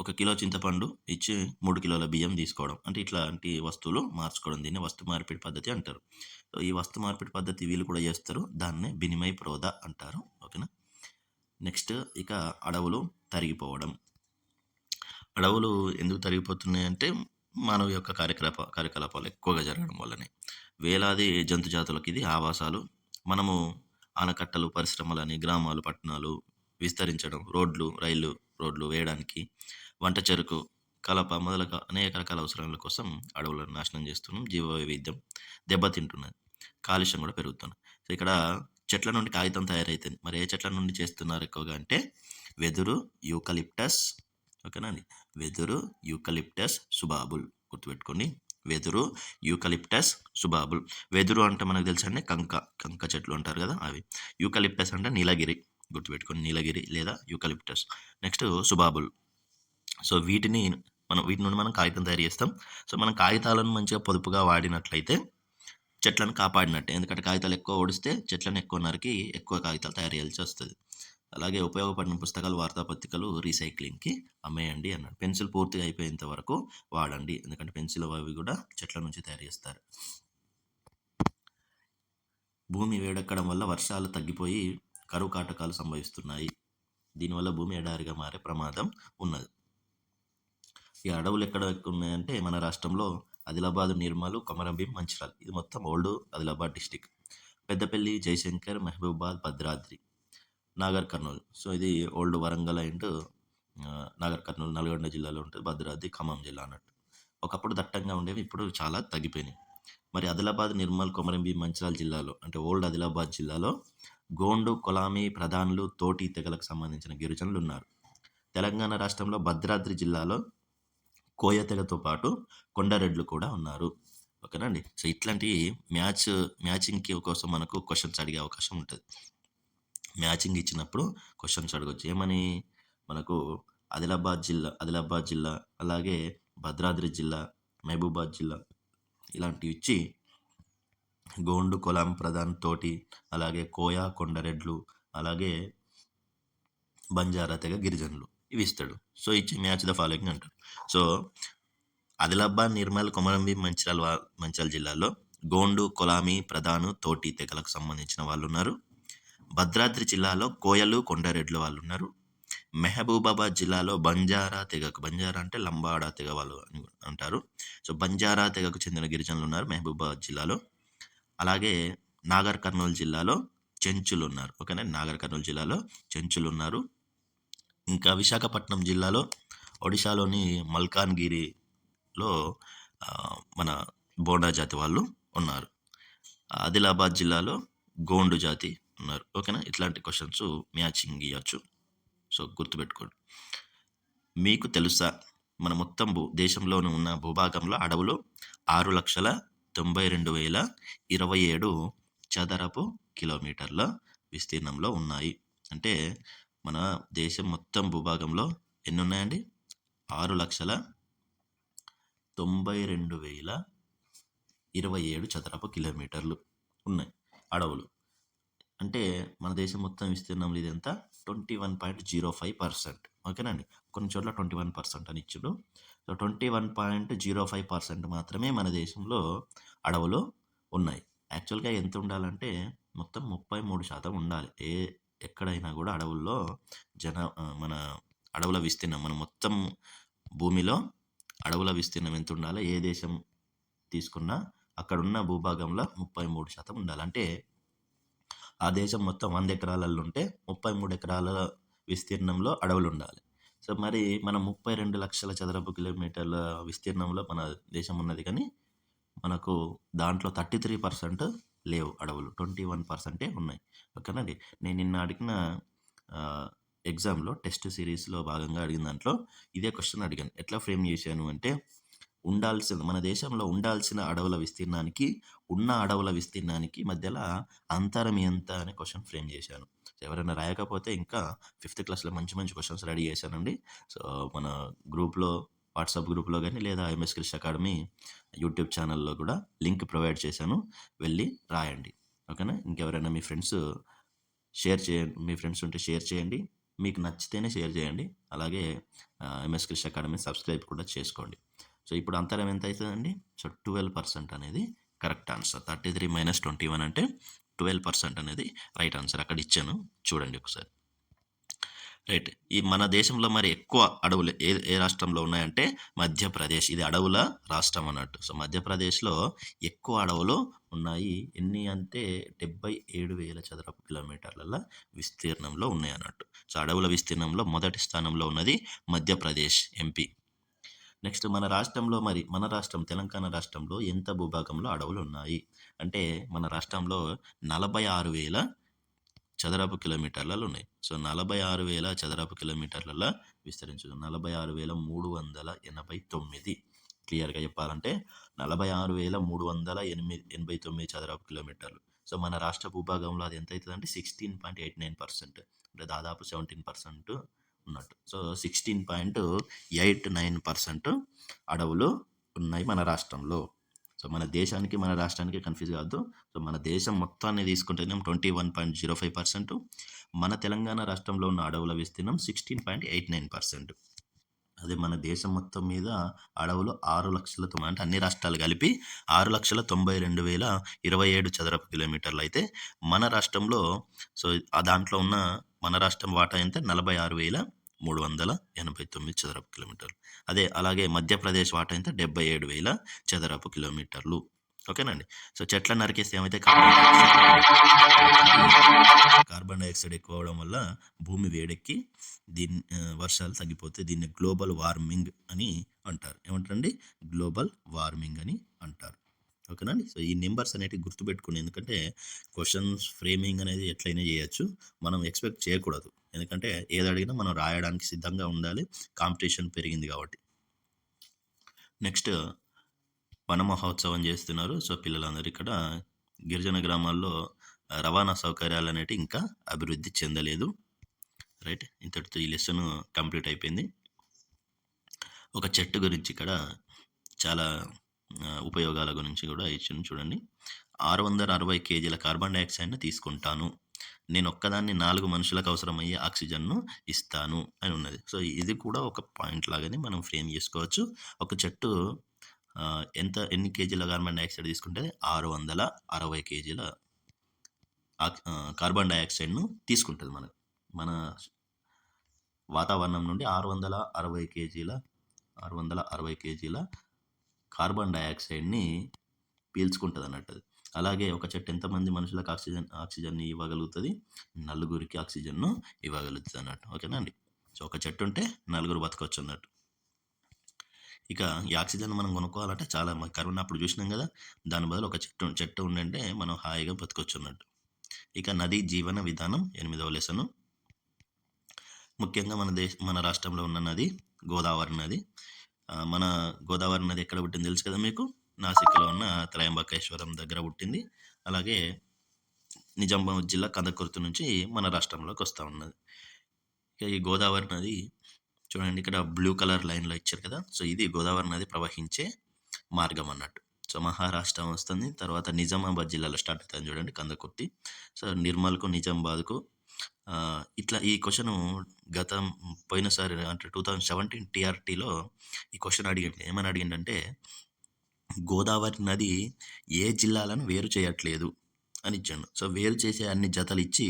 1 కిలో చింతపండు ఇచ్చి 3 కిలోల బియ్యం తీసుకోవడం, అంటే ఇట్లాంటి వస్తువులు మార్చుకోవడం, దీన్ని వస్తు మార్పిడి పద్ధతి అంటారు. సో ఈ వస్తు మార్పిడి పద్ధతి వీళ్ళు కూడా చేస్తారు, దాన్నే వినిమయ ప్రోధ అంటారు, ఓకేనా. నెక్స్ట్ ఇక అడవులు తరిగిపోవడం. అడవులు ఎందుకు తరిగిపోతున్నాయి అంటే మానవ యొక్క కార్యకలాపాలు ఎక్కువగా జరగడం వల్లనే. వేలాది జంతు జాతులకు ఇది ఆవాసాలు. మనము ఆనకట్టలు, పరిశ్రమలని, గ్రామాలు, పట్టణాలు విస్తరించడం, రైలు రోడ్లు వేయడానికి, వంట చెరుకు, కలప మొదలగు అనేక రకాల అవసరాల కోసం అడవులను నాశనం చేస్తున్నాం. జీవ వైవిధ్యం దెబ్బతింటున్నది, కాలుష్యం కూడా పెరుగుతుంది. సో ఇక్కడ చెట్ల నుండి కాగితం తయారైతుంది. మరి ఏ చెట్ల నుండి చేస్తున్నారు ఎక్కువగా అంటే వెదురు, యూకలిప్టస్, ఓకేనా అండి. వెదురు, యూకలిప్టస్, సుబాబుల్, గుర్తుపెట్టుకోండి. వెదురు, యూకలిప్టస్, సుబాబుల్. వెదురు అంటే మనకు తెలుసండి కంక చెట్లు అంటారు కదా అవి. యూకలిప్టస్ అంటే నీలగిరి, గుర్తుపెట్టుకోండి, నీలగిరి లేదా యూకలిప్టస్. నెక్స్ట్ సుబాబుల్. సో వీటి నుండి మనం కాగితం తయారు చేస్తాం. సో మనం కాగితాలను మంచిగా పొదుపుగా వాడినట్లయితే చెట్లను కాపాడినట్టే. ఎందుకంటే కాగితాలు ఎక్కువ ఓడిస్తే చెట్లను ఎక్కువ నరికి ఎక్కువ కాగితాలు తయారు చేయాల్సి వస్తుంది. అలాగే ఉపయోగపడిన పుస్తకాలు, వార్తాపత్రికలు రీసైక్లింగ్కి అమ్మేయండి అన్నాడు. పెన్సిల్ పూర్తిగా అయిపోయేంత వరకు వాడండి, ఎందుకంటే పెన్సిల్ అవి కూడా చెట్ల నుంచి తయారు చేస్తారు. భూమి వేడెక్కడం వల్ల వర్షాలు తగ్గిపోయి కరువు కాటకాలు సంభవిస్తున్నాయి. దీనివల్ల భూమి ఎడారిగా మారే ప్రమాదం ఉన్నది. ఈ అడవులు ఎక్కడ ఉన్నాయంటే మన రాష్ట్రంలో ఆదిలాబాద్, నిర్మల్, కొమరంభీం, మంచిర్యాల, ఇది మొత్తం old Adilabad district. Peddapalli, Jayashankar, Mahabubabad, Bhadradri, Nagar Kurnool. So ఇది ఓల్డ్ వరంగల్ అండ్ నాగర్ కర్నూలు నల్గొండ జిల్లాలో ఉంటుంది. భద్రాద్రి ఖమ్మం జిల్లా అన్నట్టు. ఒకప్పుడు దట్టంగా ఉండేవి, ఇప్పుడు చాలా తగ్గిపోయినాయి. మరి ఆదిలాబాద్, నిర్మల్, కొమరంభీం, మంచిర్యాల జిల్లాలో అంటే ఓల్డ్ ఆదిలాబాద్ జిల్లాలో గోండు, కొలామి, ప్రధానులు, తోటి తెగలకు సంబంధించిన గిరిజనులు ఉన్నారు. తెలంగాణ రాష్ట్రంలో భద్రాద్రి జిల్లాలో కోయ తెగతో పాటు కొండరెడ్లు కూడా ఉన్నారు, ఓకేనండి. సో ఇట్లాంటి మ్యాచింగ్కి కోసం మనకు క్వశ్చన్స్ అడిగే అవకాశం ఉంటుంది. మ్యాచింగ్ ఇచ్చినప్పుడు క్వశ్చన్స్ అడగవచ్చు. ఏమని మనకు ఆదిలాబాద్ జిల్లా అలాగే భద్రాద్రి జిల్లా, మహబూబాద్ జిల్లా ఇలాంటివి ఇచ్చి గోండు, కొలాం, ప్రధాన్, తోటి, అలాగే కోయ, కొండరెడ్లు, అలాగే బంజారా తెగ గిరిజనులు ఇవి ఇస్తాడు. సో ఇచ్చి మ్యాచ్ ద ఫాలోయింగ్ అంటాడు. సో ఆదిలాబాద్, నిర్మల్, కొమరంభీం, మంచిర్యాల జిల్లాలో గోండు, కొలామి, ప్రధాను, తోటి తెగలకు సంబంధించిన వాళ్ళు ఉన్నారు. భద్రాద్రి జిల్లాలో కోయలు, కొండరెడ్లు వాళ్ళు ఉన్నారు. మహబూబాబాద్ జిల్లాలో బంజారా అంటే లంబాడా తెగ వాళ్ళు అంటారు. సో బంజారా తెగకు చెందిన గిరిజనులు ఉన్నారు మహబూబాబాద్ జిల్లాలో. అలాగే నాగర్ కర్నూలు జిల్లాలో చెంచులు ఉన్నారు, ఓకేనా. నాగర్ కర్నూలు జిల్లాలో చెంచులు ఉన్నారు. ఇంకా విశాఖపట్నం జిల్లాలో ఒడిశాలోని మల్కాన్గిరిలో మన బోండా జాతి వాళ్ళు ఉన్నారు. ఆదిలాబాద్ జిల్లాలో గోండు జాతి ఉన్నారు, ఓకేనా. ఇట్లాంటి క్వశ్చన్స్ మ్యాచింగ్ ఇవ్వచ్చు. సో గుర్తుపెట్టుకోండి. మీకు తెలుసా మన మొత్తం దేశంలోని ఉన్న భూభాగంలో అడవులు 6,92,027 చదరపు కిలోమీటర్ల విస్తీర్ణంలో ఉన్నాయి. అంటే మన దేశం మొత్తం భూభాగంలో ఎన్ని ఉన్నాయండి? 6,92,027 చదరపు కిలోమీటర్లు ఉన్నాయి అడవులు. అంటే మన దేశం మొత్తం విస్తీర్ణంలో ఇది ఎంత? 21.05%. ఓకేనండి. కొన్ని చోట్ల 21% అని ఇచ్చాడు. సో 21.05% మాత్రమే మన దేశంలో అడవులు ఉన్నాయి. యాక్చువల్గా ఎంత ఉండాలంటే మొత్తం 33% ఉండాలి. ఎక్కడైనా కూడా అడవుల్లో మన అడవుల విస్తీర్ణం, మన మొత్తం భూమిలో అడవుల విస్తీర్ణం ఎంత ఉండాలి? ఏ దేశం తీసుకున్నా అక్కడున్న భూభాగంలో 33% ఉండాలి. అంటే ఆ దేశం మొత్తం 100 ఎకరాలలో ఉంటే 33 ఎకరాల విస్తీర్ణంలో అడవులు ఉండాలి. సో మరి మనం 32 లక్షల చదరపు కిలోమీటర్ల విస్తీర్ణంలో మన దేశం ఉన్నది, కానీ మనకు దాంట్లో 33% లేవు అడవులు, 21% ఉన్నాయి. ఓకేనండి. నేను నిన్న అడిగిన ఎగ్జామ్లో టెస్ట్ సిరీస్లో భాగంగా అడిగిన దాంట్లో ఇదే క్వశ్చన్ అడిగాను. ఎట్లా ఫ్రేమ్ చేశాను అంటే, మన దేశంలో ఉండాల్సిన అడవుల విస్తీర్ణానికి ఉన్న అడవుల విస్తీర్ణానికి మధ్యలో అంతరం ఎంత అనే క్వశ్చన్ ఫ్రేమ్ చేశాను. ఎవరైనా రాయకపోతే ఇంకా 5th క్లాస్లో మంచి మంచి క్వశ్చన్స్ రెడీ చేశానండి. సో మన గ్రూప్లో, వాట్సాప్ గ్రూప్లో కానీ లేదా ఎంఎస్ కృషి అకాడమీ యూట్యూబ్ ఛానల్లో కూడా లింక్ ప్రొవైడ్ చేశాను, వెళ్ళి రాయండి. ఓకేనా. ఇంకెవరైనా మీ ఫ్రెండ్స్ ఉంటే షేర్ చేయండి. మీకు నచ్చితేనే షేర్ చేయండి. అలాగే ఎంఎస్ కృషి అకాడమీ సబ్స్క్రైబ్ కూడా చేసుకోండి. సో ఇప్పుడు అంతరం ఎంత అవుతుందండి? సో 12% అనేది కరెక్ట్ ఆన్సర్. 33 - 21 అంటే 12% అనేది రైట్ ఆన్సర్. అక్కడ ఇచ్చాను, చూడండి ఒకసారి. రైట్. ఈ మన దేశంలో మరి ఎక్కువ అడవులు ఏ రాష్ట్రంలో ఉన్నాయంటే మధ్యప్రదేశ్. ఇది అడవుల రాష్ట్రం అన్నట్టు. సో మధ్యప్రదేశ్లో ఎక్కువ అడవులు ఉన్నాయి. ఎన్ని అంటే 77,000 చదరపు కిలోమీటర్ల విస్తీర్ణంలో ఉన్నాయి అన్నట్టు. సో అడవుల విస్తీర్ణంలో మొదటి స్థానంలో ఉన్నది మధ్యప్రదేశ్, ఎంపీ. నెక్స్ట్ మన రాష్ట్రం తెలంగాణ రాష్ట్రంలో ఎంత భూభాగంలో అడవులు ఉన్నాయి అంటే మన రాష్ట్రంలో 46,000 చదరపు కిలోమీటర్లలో ఉన్నాయి. సో 46,000 చదరపు కిలోమీటర్లలో విస్తరించు 46,389. క్లియర్గా చెప్పాలంటే 46,389 చదరపు కిలోమీటర్లు. సో మన రాష్ట్ర భూభాగంలో అది ఎంత అవుతుందంటే 16.89%, అంటే దాదాపు 17% ఉన్నట్టు. సో 16.89% అడవులు ఉన్నాయి మన రాష్ట్రంలో. సో మన దేశానికి మన రాష్ట్రానికి కన్ఫ్యూజ్ కావద్దు. సో మన దేశం మొత్తాన్ని తీసుకుంటేనేమో 21.05%, మన తెలంగాణ రాష్ట్రంలో ఉన్న అడవుల విస్తీర్ణం 16.89%. అదే మన దేశం మొత్తం మీద అడవులు 6,00,000, అంటే అన్ని రాష్ట్రాలు కలిపి 6,92,027 చదరపు కిలోమీటర్లు అయితే మన రాష్ట్రంలో, సో దాంట్లో ఉన్న మన రాష్ట్రం వాటా ఎంత? 46,389 చదరపు కిలోమీటర్లు. అలాగే మధ్యప్రదేశ్ వాటా ఎంత? 77,000 చదరపు కిలోమీటర్లు. ఓకేనండి. సో చెట్ల నరికేస్తే ఏమైతే కార్బన్ డైఆక్సైడ్ ఎక్కువ అవడం వల్ల భూమి వేడెక్కి వర్షాలు తగ్గిపోతే దీన్ని గ్లోబల్ వార్మింగ్ అని అంటారు. ఏమంటారండి? గ్లోబల్ వార్మింగ్ అని అంటారు. ఓకేనండి. సో ఈ నెంబర్స్ అనేటివి గుర్తుపెట్టుకుని, ఎందుకంటే క్వశ్చన్స్ ఫ్రేమింగ్ అనేది ఎట్లయినా చేయొచ్చు, మనం ఎక్స్పెక్ట్ చేయకూడదు. ఎందుకంటే ఏది అడిగినా మనం రాయడానికి సిద్ధంగా ఉండాలి, కాంపిటీషన్ పెరిగింది కాబట్టి. నెక్స్ట్ వన మహోత్సవం చేస్తున్నారు. సో పిల్లలందరూ ఇక్కడ గిరిజన గ్రామాల్లో రవాణా సౌకర్యాలు అనేవి ఇంకా అభివృద్ధి చెందలేదు. రైట్. ఇంతటితో ఈ లెసన్ కంప్లీట్ అయిపోయింది. ఒక చెట్టు గురించి ఇక్కడ చాలా ఉపయోగాల గురించి కూడా ఇచ్చిన చూడండి. 660 kgల కార్బన్ డైఆక్సైడ్ను తీసుకుంటాను, నేను ఒక్కదాన్ని 4 మనుషులకు అవసరమయ్యే ఆక్సిజన్ను ఇస్తాను అని ఉన్నది. సో ఇది కూడా ఒక పాయింట్ లాగానే మనం ఫ్రేమ్ చేసుకోవచ్చు. ఒక చెట్టు ఎన్ని కేజీల కార్బన్ డైఆక్సైడ్ తీసుకుంటే 660 kgల కార్బన్ డైఆక్సైడ్ను తీసుకుంటుంది. మన వాతావరణం నుండి 660 kgల కార్బన్ డైఆక్సైడ్ని పీల్చుకుంటుంది అన్నట్టు. అలాగే ఒక చెట్టు ఎంతమంది మనుషులకు ఆక్సిజన్ని ఇవ్వగలుగుతుంది? 4 ఆక్సిజన్ను ఇవ్వగలుగుతుంది అన్నట్టు. ఓకేనా అండి. సో ఒక చెట్టు ఉంటే 4 బతకొచ్చు అన్నట్టు. ఇక ఈ ఆక్సిజన్ మనం కొనుక్కోవాలంటే చాలా కరోనా అప్పుడు చూసినాం కదా, దాని బదులు ఒక చెట్టు ఉండంటే మనం హాయిగా బతకొచ్చు అన్నట్టు. ఇక నదీ జీవన విధానం 8వ లెసను. ముఖ్యంగా మన రాష్ట్రంలో ఉన్న నది గోదావరి నది. మన గోదావరి నది ఎక్కడ పుట్టింది తెలుసు కదా మీకు? నాసిక్‌లో ఉన్న త్రయంబకేశ్వరం దగ్గర పుట్టింది. అలాగే నిజామాబాద్ జిల్లా కందకుర్తి నుంచి మన రాష్ట్రంలోకి వస్తా ఉన్నది. ఇక ఈ గోదావరి నది చూడండి, ఇక్కడ బ్లూ కలర్ లైన్‌లో ఇచ్చారు కదా! సో, ఇది గోదావరి నది ప్రవహించే మార్గం అన్నట్టు. సో, మహారాష్ట్ర వస్తుంది. తర్వాత నిజామాబాద్ జిల్లాలో స్టార్ట్ అవుతుంది చూడండి కందకుర్తి. సో, నిర్మల్‌కు, నిజామాబాద్‌కు ఇట్లా ఈ క్వెషను గతం పోయినసారి అంటే 2017 టీఆర్‌టీలో ఈ క్వెషన్ అడిగిండు. ఏమని అడిగిండంటే, గోదావరి నది ఏ జిల్లాలను వేరు చేయట్లేదు అని ఇచ్చిండు. సో, వేరు చేసే అన్ని జతలిచ్చి,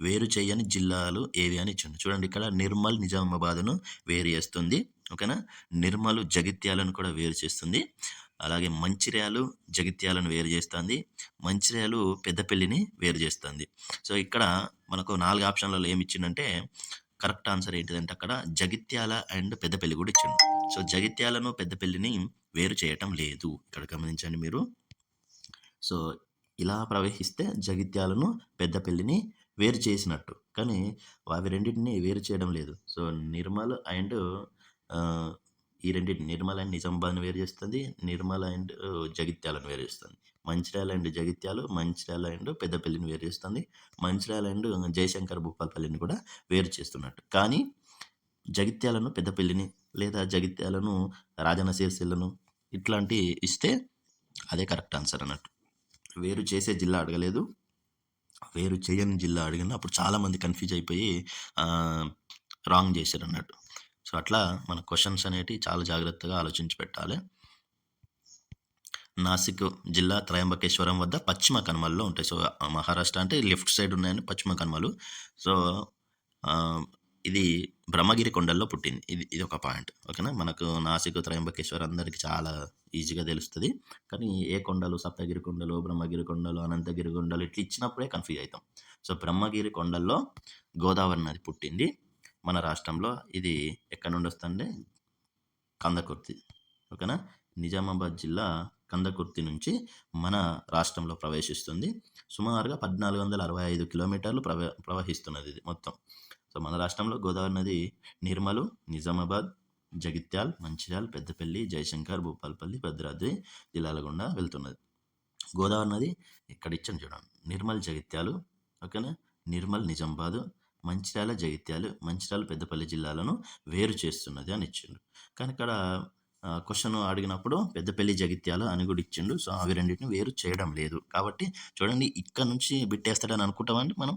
వేరు చేయని జిల్లాలు ఏవి అని ఇచ్చిండు. చూడండి, ఇక్కడ నిర్మల్, నిజామాబాద్‌ను వేరు చేస్తుంది. ఓకేనా? నిర్మల్, జగిత్యాలను కూడా వేరు చేస్తుంది. అలాగే మంచిర్యాలు, జగిత్యాలను వేరు చేస్తుంది. మంచిర్యాలు, పెద్దపల్లిని వేరు చేస్తుంది. సో, ఇక్కడ మనకు 4 ఆప్షన్‌లలో ఏమి ఇచ్చిండంటే, కరెక్ట్ ఆన్సర్ ఏంటిదంటే అక్కడ జగిత్యాల అండ్ పెద్దపల్లి కూడా ఇచ్చిండు. సో, జగిత్యాలను, పెద్దపల్లిని వేరు చేయటం లేదు. ఇక్కడ గమనించండి మీరు. సో, ఇలా ప్రవహిస్తే జగిత్యాలను, పెద్దపల్లిని వేరు చేసినట్టు. కానీ అవి రెండిటిని వేరు చేయడం లేదు. సో, నిర్మల్ అండ్ ఆహ్, ఈ రెండిటిని నిర్మల్ అండ్ నిజామాబాద్‌ని వేరు చేస్తుంది. నిర్మల్ అండ్ జగిత్యాలను వేరు చేస్తుంది. మంచిర్యాల అండ్ జగిత్యాలు, మంచిర్యాల అండ్ పెద్దపల్లిని వేరు చేస్తుంది. మంచిర్యాల అండ్ జయశంకర్ భూపాలపల్లిని కూడా వేరు చేస్తున్నట్టు. కానీ జగిత్యాలను, పెద్దపల్లిని లేదా జగిత్యాలను, రాజన్న సిరిసిల్లను ఇట్లాంటి ఇస్తే అదే కరెక్ట్ ఆన్సర్ అన్నట్టు. వేరు చేసే జిల్లా అడగలేదు. వేరు చేయని జిల్లా అడిగిండు. అప్పుడు చాలామంది కన్‌ఫ్యూజ్ అయిపోయి రాంగ్ చేశారన్నట్టు. సో, అట్లా మన క్వెషన్స్ అనేటివి చాలా జాగ్రత్తగా ఆలోచించి పెట్టాలి. నాసిక్ జిల్లా త్రయంబకేశ్వరం వద్ద పశ్చిమ కనుమల్లో ఉంటాయి. సో, మహారాష్ట్ర అంటే లెఫ్ట్ సైడ్ ఉన్నాయని పశ్చిమ కనుమలు. సో, ఆహ్, ఇది బ్రహ్మగిరి కొండల్లో పుట్టింది. ఇది ఒక పాయింట్. ఓకేనా? మనకు నాసిక్, త్రయంబకేశ్వర్ అందరికి చాలా ఈజీగా తెలుస్తది. కానీ ఏ కొండలు, సప్తగిరి కొండలు, బ్రహ్మగిరి కొండలు, అనంతగిరి కొండలు ఇట్లా ఇచ్చినప్పుడే కన్‌ఫ్యూజ్ అయితాం. సో, బ్రహ్మగిరి కొండల్లో గోదావరి నది పుట్టింది. మన రాష్ట్రంలో ఇది ఎక్కడి నుండి వస్తుందంటే కందకుర్తి. ఓకేనా? నిజామాబాద్ జిల్లా కందకుర్తి నుంచి మన రాష్ట్రంలో ప్రవేశిస్తుంది. సుమారుగా 1465 కిలోమీటర్లు ప్రవహిస్తున్నది ఇది మొత్తం. సో, మన రాష్ట్రంలో గోదావరి నది నిర్మలు, నిజామాబాద్, జగిత్యాల్, మంచిర్యాల్, పెద్దపల్లి, జయశంకర్, భూపాలపల్లి, భద్రాద్రి జిల్లాల గుండా వెళ్తున్నది. గోదావరి నది ఇక్కడ ఇచ్చాను చూడండి. నిర్మల్, జగిత్యాలు. ఓకేనా? నిర్మల్, నిజామాబాదు, మంచిర్యాల, జగిత్యాలు, మంచిర్యాల, పెద్దపల్లి జిల్లాలను వేరు చేస్తున్నది అని ఇచ్చిండు. కానీ ఇక్కడ క్వెషన్ అడిగినప్పుడు పెద్దపల్లి, జగిత్యాల అని కూడా ఇచ్చిండు. సో, అవి రెండిటిని వేరు చేయడం లేదు. కాబట్టి చూడండి, ఇక్కడ నుంచి బిట్టేస్తాడని అనుకుంటామండి మనం.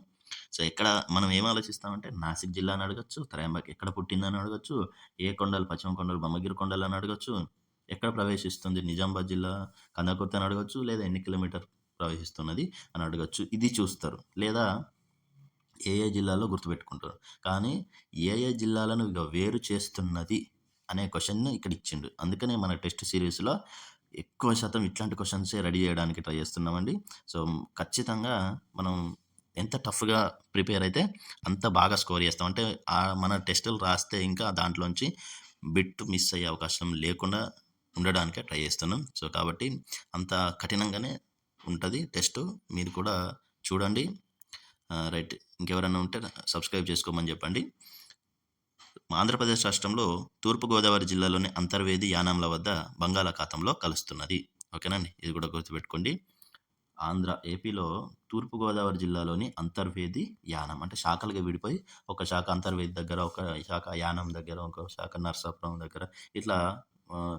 సో, ఇక్కడ మనం ఏం ఆలోచిస్తామంటే నాసిక్ జిల్లా అని అడగొచ్చు, త్రయంబక్ ఎక్కడ పుట్టిందని అడగొచ్చు, ఏ కొండలు, పశ్చిమ కొండలు, బ్రహ్మగిరి కొండలు అని అడగొచ్చు, ఎక్కడ ప్రవేశిస్తుంది నిజామాబాద్ జిల్లా కందకుర్తి అని అడగొచ్చు, లేదా ఎన్ని కిలోమీటర్ ప్రవహిస్తున్నది అని అడగొచ్చు. ఇది చూస్తారు. లేదా ఏ జిల్లాలో గుర్తుపెట్టుకుంటారు. కానీ ఏ జిల్లాలను ఇక వేరు చేస్తున్నది అనే క్వెషన్‌ని ఇక్కడ ఇచ్చిండు. అందుకనే మన టెస్ట్ సిరీస్‌లో ఎక్కువ శాతం ఇట్లాంటి క్వెషన్సే రెడీ చేయడానికి ట్రై చేస్తున్నామండి. సో, ఖచ్చితంగా మనం ఎంత టఫ్‌గా ప్రిపేర్ అయితే అంత బాగా స్కోర్ చేస్తాం. అంటే మన టెస్టులు రాస్తే ఇంకా దాంట్లోంచి బిట్ మిస్ అయ్యే అవకాశం లేకుండా ఉండడానికే ట్రై చేస్తున్నాం. సో, కాబట్టి అంత కఠినంగానే ఉంటది టెస్టు. మీరు కూడా చూడండి. రైట్. ఇంకెవరైనా ఉంటే సబ్స్క్రైబ్ చేసుకోమని చెప్పండి. ఆంధ్రప్రదేశ్ రాష్ట్రంలో తూర్పుగోదావరి జిల్లాలోని అంతర్వేది, యానాంల వద్ద బంగాళాఖాతంలో కలుస్తున్నది. ఓకేనండి? ఇది కూడా గుర్తుపెట్టుకోండి. ఏపీలో తూర్పుగోదావరి జిల్లాలోని అంతర్వేది, యానం అంటే శాఖలుగా విడిపోయి ఒక శాఖ అంతర్వేది దగ్గర, ఒక శాఖ యానం దగ్గర, ఒక శాఖ నరసాపురం దగ్గర ఇట్లా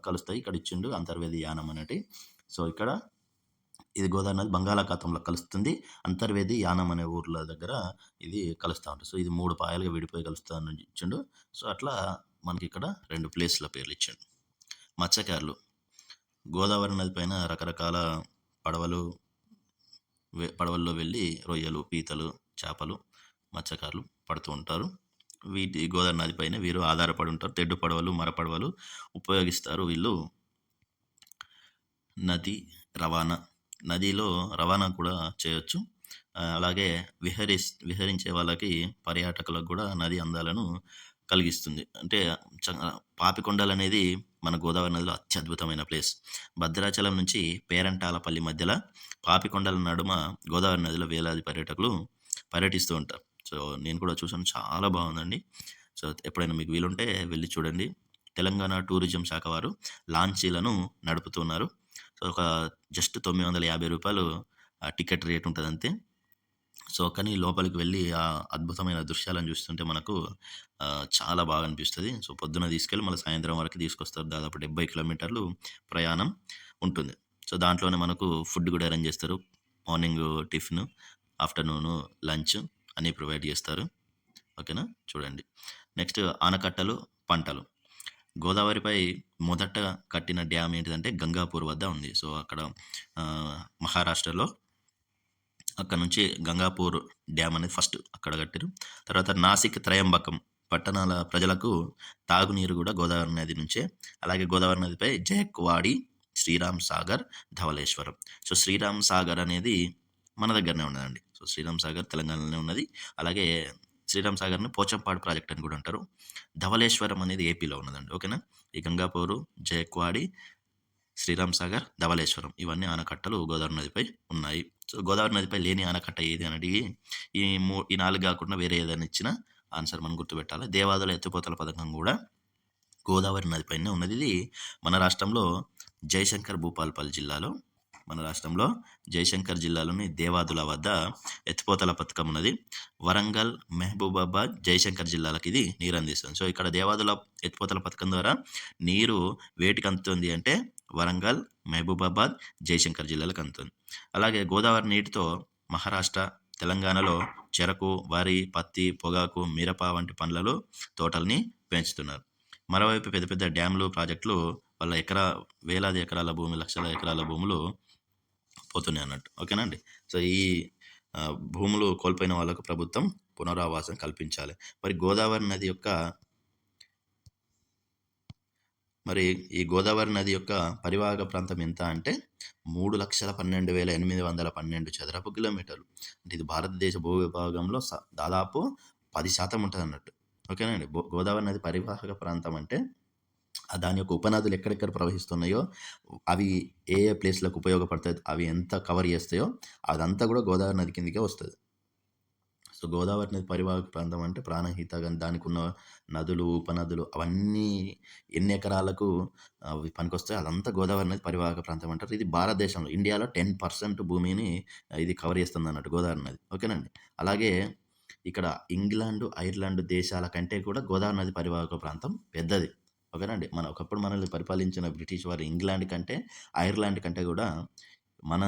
కలుస్తాయి. ఇక్కడ ఇచ్చిండు అంతర్వేది, యానం అనేటివి. సో, ఇక్కడ ఇది గోదావరి నది బంగాళాఖాతంలో కలుస్తుంది. అంతర్వేది, యానం అనే ఊర్ల దగ్గర ఇది కలుస్తా ఉంటది. సో, ఇది 3 పాయలుగా విడిపోయి కలుస్తదని ఇచ్చిండు. సో, అట్లా మనకి ఇక్కడ 2 ప్లేస్‌ల పేర్లు ఇచ్చిండు. మత్స్యకారులు గోదావరి నది పైన రకరకాల పడవలు పడవల్లో వెళ్ళి రొయ్యలు, పీతలు, చేపలు మత్స్యకారులు పడుతూ ఉంటారు. గోదావరి నది పైన వీరు ఆధారపడి ఉంటారు. తెడ్డు పడవలు, మర పడవలు ఉపయోగిస్తారు వీళ్ళు. నది రవాణా. నదిలో రవాణా కూడా చేయొచ్చు. అలాగే విహరించే వాళ్ళకి, పర్యాటకులకు కూడా నది అందాలను కలిగిస్తుంది. అంటే పాపికొండలనేది మన గోదావరి నదిలో అత్యద్భుతమైన ప్లేస్. భద్రాచలం నుంచి పేరంటాలపల్లి మధ్యలో పాపికొండల నడుమ గోదావరి నదిలో వేలాది పర్యాటకులు పర్యటిస్తూ ఉంటారు. సో, నేను కూడా చూసాను. చాలా బాగుందండి. సో, ఎప్పుడైనా మీకు వీలుంటే వెళ్ళి చూడండి. తెలంగాణ టూరిజం శాఖ వారు లాంచీలను నడుపుతున్నారు. సో, ఒక జస్ట్ రూ. 950 టికెట్ రేట్ ఉంటదంతే. సో, కానీ లోపలికి వెళ్ళి ఆ అద్భుతమైన దృశ్యాలను చూస్తుంటే మనకు చాలా బాగా అనిపిస్తది. సో, పొద్దున తీసుకెళ్ళి మళ్ళీ సాయంత్రం వరకు తీసుకొస్తారు. దాదాపు 70 కిలోమీటర్లు ప్రయాణం ఉంటుంది. సో, దాంట్లోనే మనకు ఫుడ్ కూడా అరేంజ్ చేస్తారు. మార్నింగు టిఫిను, ఆఫ్టర్‌నూను లంచ్ అన్నీ ప్రొవైడ్ చేస్తారు. ఓకేనా? చూడండి. నెక్స్ట్ ఆనకట్టలు, పంటలు. గోదావరిపై మొదట కట్టిన డ్యామ్ ఏంటిదంటే గంగాపూర్ వద్ద ఉంది. సో, అక్కడ మహారాష్ట్రలో అక్కడ నుంచి గంగాపూర్ డ్యామ్ అనేది ఫస్ట్ అక్కడ కట్టారు. తర్వాత నాసిక్, త్రయంబకం పట్టణాల ప్రజలకు తాగునీరు కూడా గోదావరి నది నుంచే. అలాగే గోదావరి నదిపై జయక్వాడి, శ్రీరామ్ సాగర్, ధవళేశ్వరం. సో, శ్రీరామ్ సాగర్ అనేది మన దగ్గరనే ఉన్నదండి. సో, శ్రీరామ్ సాగర్ తెలంగాణలోనే ఉన్నది. అలాగే శ్రీరామ్ సాగర్‌ని పోచంపాడు ప్రాజెక్ట్ అని కూడా అంటారు. ధవళేశ్వరం అనేది ఏపీలో ఉన్నదండి. ఓకేనా? ఈ గంగాపూరు, జయక్వాడి, శ్రీరామ్ సాగర్, ధవళేశ్వరం ఇవన్నీ ఆనకట్టలు గోదావరి నదిపై ఉన్నాయి. సో, గోదావరి నదిపై లేని ఆనకట్ట ఏది అని అడిగి ఈ 4 గాకుండా వేరే ఏదైనా ఇచ్చినా ఆన్సర్ మనం గుర్తుపెట్టాలి. దేవాదుల ఎత్తిపోతల పథకం కూడా గోదావరి నదిపైనే ఉన్నది. ఇది మన రాష్ట్రంలో జయశంకర్ భూపాలపల్లి జిల్లాలో మన రాష్ట్రంలో జయశంకర్ జిల్లాలోని దేవాదుల వద్ద ఎత్తిపోతల పథకం ఉన్నది. వరంగల్, మహబూబాబాద్, జయశంకర్ జిల్లాలకు ఇది నీరు అందిస్తుంది. సో, ఇక్కడ దేవాదుల ఎత్తిపోతల పథకం ద్వారా నీరు వేటికి అందుతుంది అంటే వరంగల్, మహబూబాబాద్, జయశంకర్ జిల్లాలకు అందుతుంది. అలాగే గోదావరి నీటితో మహారాష్ట్ర, తెలంగాణలో చెరకు, వరి, పత్తి, పొగాకు, మిరప వంటి పండ్లలో తోటల్ని పెంచుతున్నారు. మరోవైపు పెద్ద పెద్ద డ్యామ్లు, ప్రాజెక్టులు వల్ల వేలాది ఎకరాల భూమి, లక్షల ఎకరాల భూములు పోతున్నాయి అన్నట్టు. ఓకేనా అండి? సో, ఈ భూములు కోల్పోయిన వాళ్ళకు ప్రభుత్వం పునరావాసం కల్పించాలి. మరి ఈ గోదావరి నది యొక్క పరివాహక ప్రాంతం ఎంత అంటే 3,12,812 చదరపు కిలోమీటర్లు. అంటే ఇది భారతదేశ భూవిభాగంలో దాదాపు 10% ఉంటదన్నట్టు. ఓకేనా అండి? గోదావరి నది పరివాహక ప్రాంతం అంటే దాని యొక్క ఉపనదులు ఎక్కడెక్కడ ప్రవహిస్తున్నాయో, అవి ఏ ఏ ప్లేస్‌లకు ఉపయోగపడతాయి, అవి ఎంత కవర్ చేస్తాయో అదంతా కూడా గోదావరి నది కిందకే వస్తది. సో, గోదావరి నది పరివాహక ప్రాంతం అంటే ప్రాణహిత గాని దానికున్న నదులు, ఉపనదులు అవన్నీ ఎన్ని ఎకరాలకు అవి పనికొస్తాయో అదంతా గోదావరి నది పరివాహక ప్రాంతం అంటారు. ఇది భారతదేశంలో ఇండియాలో 10% భూమిని ఇది కవర్ చేస్తుందన్నట్టు గోదావరి నది. ఓకేనండి. అలాగే ఇక్కడ ఇంగ్లాండ్, ఐర్లాండ్ దేశాల కంటే కూడా గోదావరి నది పరివాహక ప్రాంతం పెద్దది. ఓకేనండి. ఒకప్పుడు మనల్ని పరిపాలించిన బ్రిటిష్ వారు ఇంగ్లాండ్ కంటే, ఐర్లాండ్ కంటే కూడా మన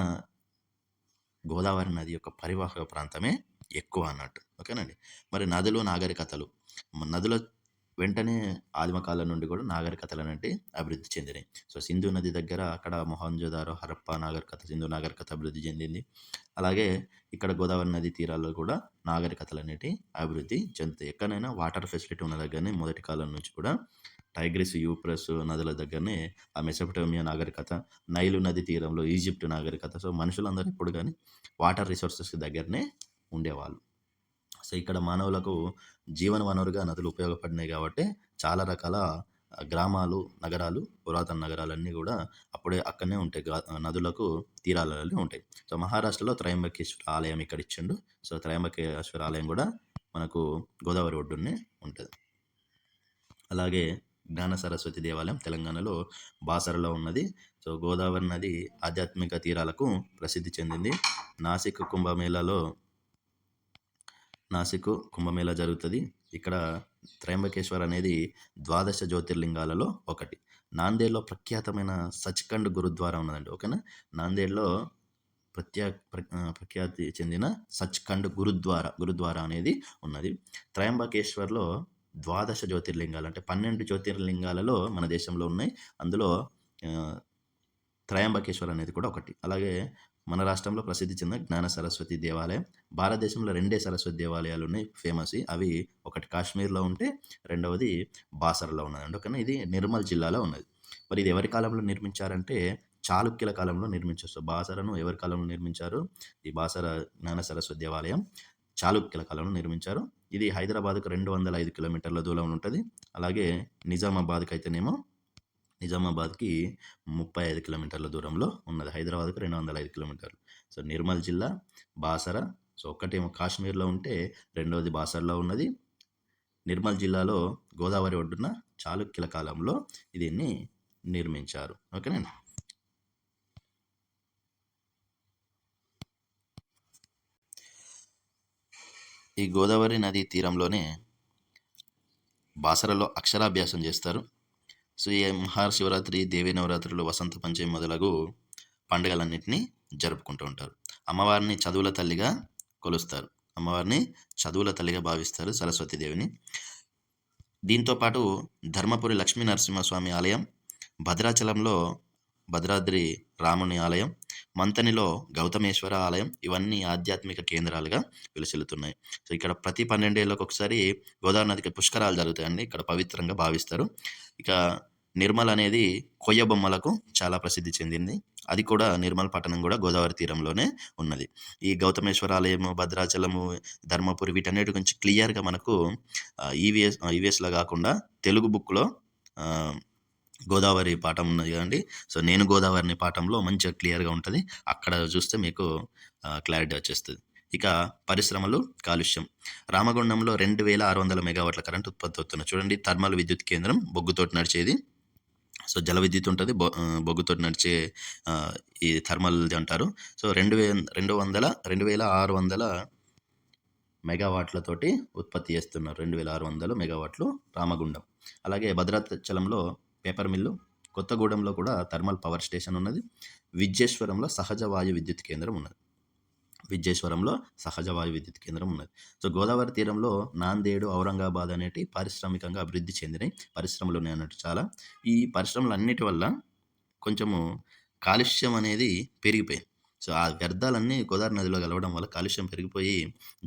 గోదావరి నది యొక్క పరివాహక ప్రాంతమే ఎక్కువ అన్నట్టు. ఓకేనండి. మరి నదులు, నాగరికతలు. నదుల వెంటనే ఆదిమ కాలం నుండి కూడా నాగరికతలనేటివి అభివృద్ధి చెందినాయి. సో, సింధు నది దగ్గర అక్కడ మొహంజోదారో, హరప్పా నాగరికత, సింధు నాగరికత అభివృద్ధి చెందింది. అలాగే ఇక్కడ గోదావరి నది తీరాల్లో కూడా నాగరికతలనేటివి అభివృద్ధి చెందుతాయి. ఎక్కడైనా వాటర్ ఫెసిలిటీ ఉన్న దగ్గరనే మొదటి కాలం నుంచి కూడా టైగ్రిస్, యూఫ్రస్ నదుల దగ్గరనే ఆ మెసొపటేమియా నాగరికత, నైలు నది తీరంలో ఈజిప్ట్ నాగరికత. సో, మనుషులందరూ ఎప్పుడు గాని వాటర్ రిసోర్సెస్ దగ్గరనే ఉండేవాళ్ళు. సో, ఇక్కడ మానవులకు జీవన వనరుగా నదులు ఉపయోగపడినాయి కాబట్టి చాలా రకాల గ్రామాలు, నగరాలు, పురాతన నగరాలన్నీ కూడా అక్కడనే ఉంటాయి. నదులకు తీరాలలో ఉంటాయి. సో, మహారాష్ట్రలో త్రయంబకేశ్వర ఆలయం ఇక్కడ ఇచ్చిండు. సో, త్రయంబకేశ్వర ఆలయం కూడా మనకు గోదావరి ఒడ్డునే ఉంటది. అలాగే జ్ఞాన సరస్వతి దేవాలయం తెలంగాణలో బాసరలో ఉన్నది. సో, గోదావరి నది ఆధ్యాత్మిక తీరాలకు ప్రసిద్ధి చెందింది. నాసిక్ కుంభమేళా జరుగుతది. ఇక్కడ త్రయంబకేశ్వర్ అనేది 12 జ్యోతిర్లింగాలలో ఒకటి. నాందేడ్‌లో ప్రఖ్యాతమైన సచ్‌ఖండ్ గురుద్వారా ఉన్నదండి. ఓకేనా? నాందేడ్‌లో ప్రఖ్యాతి చెందిన సచ్‌ఖండ్ గురుద్వారా అనేది ఉన్నది. త్రయంబకేశ్వర్‌లో 12 జ్యోతిర్లింగాలు అంటే 12 జ్యోతిర్లింగాలలో మన దేశంలో ఉన్నాయి. అందులో త్రయంబకేశ్వర్ అనేది కూడా ఒకటి. అలాగే మన రాష్ట్రంలో ప్రసిద్ధి చెందిన జ్ఞాన సరస్వతి దేవాలయం. భారతదేశంలో 2 సరస్వతి దేవాలయాలు ఉన్నాయి ఫేమస్. అవి ఒకటి కాశ్మీర్‌లో ఉంటే రెండవది బాసరలో ఉన్నదండి. ఓకేనా? ఇది నిర్మల్ జిల్లాలో ఉన్నది. మరి ఇది ఎవరి కాలంలో నిర్మించారంటే చాళుక్యుల కాలంలో నిర్మించారు. సో, బాసరను ఎవరి కాలంలో నిర్మించారు? ఈ బాసర జ్ఞాన సరస్వతి దేవాలయం చాళుక్యుల కాలంలో నిర్మించారు. ఇది హైదరాబాద్‌కు 205 కిలోమీటర్ల దూరంలో ఉంటది. అలాగే నిజామాబాద్‌కి 35 కిలోమీటర్ల దూరంలో ఉన్నది. హైదరాబాద్‌కు 205 కిలోమీటర్లు. సో, నిర్మల్ జిల్లా, బాసర. సో, ఒకటేమో కాశ్మీర్‌లో ఉంటే రెండవది బాసరలో ఉన్నది. నిర్మల్ జిల్లాలో గోదావరి ఒడ్డున చాళుక్యుల కాలంలో దీన్ని నిర్మించారు. ఓకేనండి. ఈ గోదావరి నదీ తీరంలోనే బాసరలో అక్షరాభ్యాసం చేస్తారు. సో ఈ మహాశివరాత్రి, దేవీ నవరాత్రులు, వసంత పంచమి మొదలగు పండుగలన్నింటినీ జరుపుకుంటూ ఉంటారు. అమ్మవారిని చదువుల తల్లిగా కొలుస్తారు. అమ్మవారిని చదువుల తల్లిగా భావిస్తారు సరస్వతీదేవిని. దీంతోపాటు ధర్మపురి లక్ష్మీ నరసింహస్వామి ఆలయం, భద్రాచలంలో భద్రాద్రి రాముని ఆలయం, మంతనిలో గౌతమేశ్వర ఆలయం, ఇవన్నీ ఆధ్యాత్మిక కేంద్రాలుగా విలసిల్లుతున్నాయి. సో ఇక్కడ ప్రతి 12 ఏళ్ళకు ఒకసారి గోదావరి నదికి పుష్కరాలు జరుగుతాయండి. ఇక్కడ పవిత్రంగా భావిస్తారు. ఇక నిర్మల్ అనేది కొయ్య బొమ్మలకు చాలా ప్రసిద్ధి చెందింది. అది కూడా నిర్మల్ పట్టణం కూడా గోదావరి తీరంలోనే ఉన్నది. ఈ గౌతమేశ్వర ఆలయము, భద్రాచలము, ధర్మపురి వీటన్నిటి గురించి క్లియర్గా మనకు ఈవీఎస్లో కాకుండా తెలుగు బుక్లో గోదావరి పాఠం ఉన్నది కదండి. సో నేను గోదావరిని పాఠంలో మంచిగా క్లియర్గా ఉంటుంది. అక్కడ చూస్తే మీకు క్లారిటీ వచ్చేస్తుంది. ఇక పరిశ్రమలు, కాలుష్యం. రామగుండంలో 2600 మెగావాట్ల కరెంట్ ఉత్పత్తి అవుతుంది. చూడండి, థర్మల్ విద్యుత్ కేంద్రం బొగ్గుతోటి నడిచేది. సో జల విద్యుత్ ఉంటుంది, బొగ్గుతోటి నడిచే ఈ థర్మల్ అంటారు. సో 2600 మెగావాట్లతోటి ఉత్పత్తి చేస్తున్నారు. 2600 మెగావాట్లు రామగుండం. అలాగే భద్రాచలంలో పేపర్ మిల్లు, కొత్తగూడెంలో కూడా థర్మల్ పవర్ స్టేషన్ ఉన్నది. విద్యేశ్వరంలో సహజ వాయు విద్యుత్ కేంద్రం ఉన్నది. సో గోదావరి తీరంలో నాందేడు, ఔరంగాబాద్ అనేటి పారిశ్రామికంగా అభివృద్ధి చెందినాయి. పరిశ్రమలు ఉన్నాయి అన్నట్టు చాలా. ఈ పరిశ్రమలు అన్నిటి వల్ల కొంచెము కాలుష్యం అనేది పెరిగిపోయింది. సో ఆ వ్యర్థాలన్నీ గోదావరి నదిలో కలవడం వల్ల కాలుష్యం పెరిగిపోయి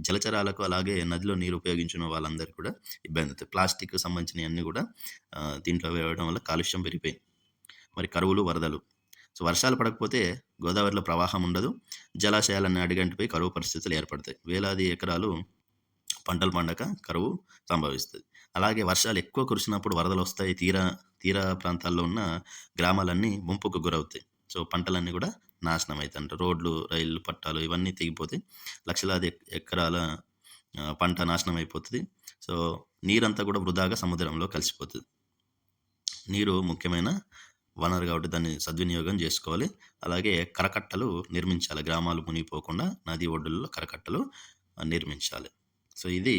జలచరాలకు, అలాగే నదిలో నీరు ఉపయోగించిన వాళ్ళందరికీ కూడా ఇబ్బంది అవుతుంది. ప్లాస్టిక్ సంబంధించినవి అన్నీ కూడా దీంట్లో వేయడం వల్ల కాలుష్యం పెరిగిపోయింది. మరి కరువులు, వరదలు. సో వర్షాలు పడకపోతే గోదావరిలో ప్రవాహం ఉండదు. జలాశయాలన్నీ అడుగంటిపోయి కరువు పరిస్థితులు ఏర్పడతాయి. వేలాది ఎకరాలు పంటలు పండక కరువు సంభవిస్తుంది. అలాగే వర్షాలు ఎక్కువ కురిసినప్పుడు వరదలు వస్తాయి. తీర ప్రాంతాల్లో ఉన్న గ్రామాలన్నీ ముంపుకు గురవుతాయి. సో పంటలన్నీ కూడా నాశనం అవుతాయి. రోడ్లు, రైళ్ళు పట్టాలు ఇవన్నీ తెగిపోతాయి. లక్షలాది ఎకరాల పంట నాశనం అయిపోతుంది. సో నీరంతా కూడా వృధాగా సముద్రంలో కలిసిపోతుంది. నీరు ముఖ్యమైన వనరు కాబట్టి దాన్ని సద్వినియోగం చేసుకోవాలి. అలాగే కరకట్టలు నిర్మించాలి. గ్రామాలు మునిగిపోకుండా నది ఒడ్డుల్లో కరకట్టలు నిర్మించాలి. సో ఇది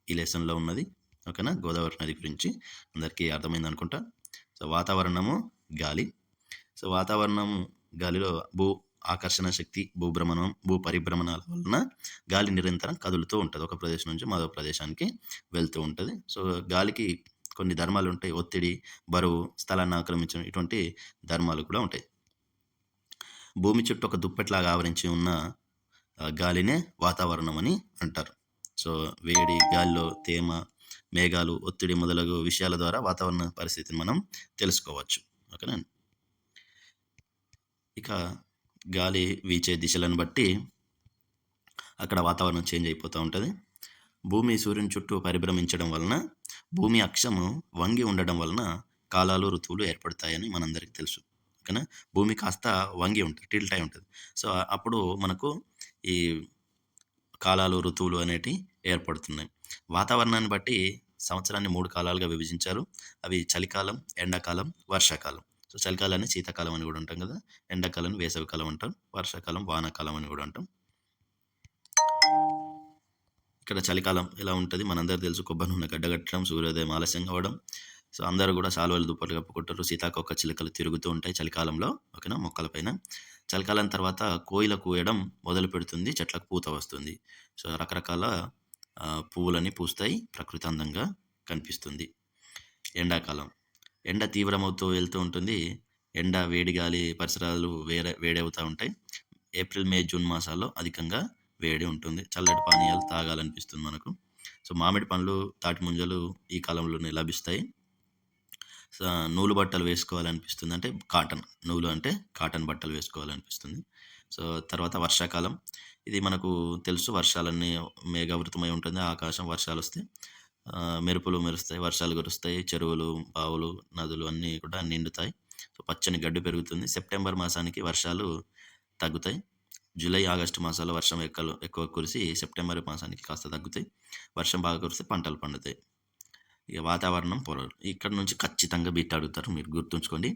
ఈ లెసన్లో ఉన్నది. ఓకేనా, గోదావరి నది గురించి అందరికీ అర్థమైంది అనుకుంటా. సో వాతావరణము, గాలి. సో వాతావరణం, గాలిలో భూ ఆకర్షణ శక్తి, భూ పరిభ్రమణాల వలన గాలి నిరంతరం కదులుతూ ఉంటుంది. ఒక ప్రదేశం నుంచి మరో ప్రదేశానికి వెళ్తూ ఉంటుంది. సో గాలికి కొన్ని ధర్మాలు ఉంటాయి. ఒత్తిడి, బరువు, స్థలాన్ని ఆక్రమించడం, ఇటువంటి ధర్మాలు కూడా ఉంటాయి. భూమి చుట్టూ ఒక దుప్పెట్లాగా ఆవరించి ఉన్న గాలినే వాతావరణం అని అంటారు. సో వేడి, గాలిలో తేమ, మేఘాలు, ఒత్తిడి మొదలగు విషయాల ద్వారా వాతావరణ పరిస్థితిని మనం తెలుసుకోవచ్చు. ఓకేనా. ఇక గాలి వీచే దిశలను బట్టి అక్కడ వాతావరణం చేంజ్ అయిపోతూ ఉంటుంది. భూమి సూర్యుని చుట్టూ పరిభ్రమించడం వలన, భూమి అక్షము వంగి ఉండడం వలన కాలాలు, ఋతువులు ఏర్పడతాయని మనందరికీ తెలుసు. ఓకేనా. భూమి కాస్త వంగి ఉంటుంది, టిల్ట్ అయి ఉంటుంది. సో అప్పుడు మనకు ఈ కాలాలు, ఋతువులు అనేటివి ఏర్పడుతున్నాయి. వాతావరణాన్ని బట్టి సంవత్సరాన్ని 3 కాలాలుగా విభజించారు. అవి చలికాలం, ఎండాకాలం, వర్షాకాలం. సో చలికాలాన్ని శీతాకాలం అని కూడా అంటాం కదా, ఎండాకాలాన్ని వేసవికాలం అంటాం, వర్షాకాలం వానాకాలం అని కూడా అంటాం. ఇక్కడ చలికాలం ఎలా ఉంటుంది మనందరూ తెలుసు. కొబ్బరి నూనె గడ్డగట్టడం, సూర్యోదయం ఆలస్యం కావడం. సో అందరూ కూడా సాల్వలు, దుప్పట్లు కప్పుకుంటారు. సీతాకొక చిలుకలు తిరుగుతూ ఉంటాయి చలికాలంలో. ఓకేనా, మొక్కలపైన. చలికాలం తర్వాత కోయిల కూయడం మొదలు పెడుతుంది, చెట్లకు పూత వస్తుంది. సో రకరకాల పువ్వులన్నీ పూస్తాయి, ప్రకృతి అందంగా కనిపిస్తుంది. ఎండాకాలం, ఎండ తీవ్రమవుతూ వెళ్తూ ఉంటుంది. ఎండ, వేడి గాలి పరిసరాలు వేడవుతూ ఉంటాయి. ఏప్రిల్, మే, జూన్ మాసాల్లో అధికంగా వేడి ఉంటుంది. చల్లటి పానీయాలు తాగాలనిపిస్తుంది మనకు. సో మామిడి పండ్లు, తాటి ముంజలు ఈ కాలంలోనే లభిస్తాయి. నూలు బట్టలు వేసుకోవాలనిపిస్తుంది, అంటే కాటన్, నూలు అంటే కాటన్ బట్టలు వేసుకోవాలనిపిస్తుంది. సో తర్వాత వర్షాకాలం, ఇది మనకు తెలుసు. వర్షాలన్నీ మేఘావృతమై ఉంటుంది. ఆకాశం, వర్షాలు వస్తాయి, మెరుపులు మెరుస్తాయి, వర్షాలు కురుస్తాయి, చెరువులు, బావులు, నదులు అన్నీ కూడా నిండుతాయి. సో పచ్చని గడ్డి పెరుగుతుంది. సెప్టెంబర్ మాసానికి వర్షాలు తగ్గుతాయి. జూలై, ఆగస్టు మాసాల్లో వర్షం ఎక్కువ కురిసి సెప్టెంబర్ మాసానికి కాస్త తగ్గుతాయి. వర్షం బాగా కురిస్తే పంటలు పండుతాయి. ఇక వాతావరణం పొరలు ఇక్కడ నుంచి ఖచ్చితంగా బిట్ అడుగుతారు, మీరు గుర్తుంచుకోండి.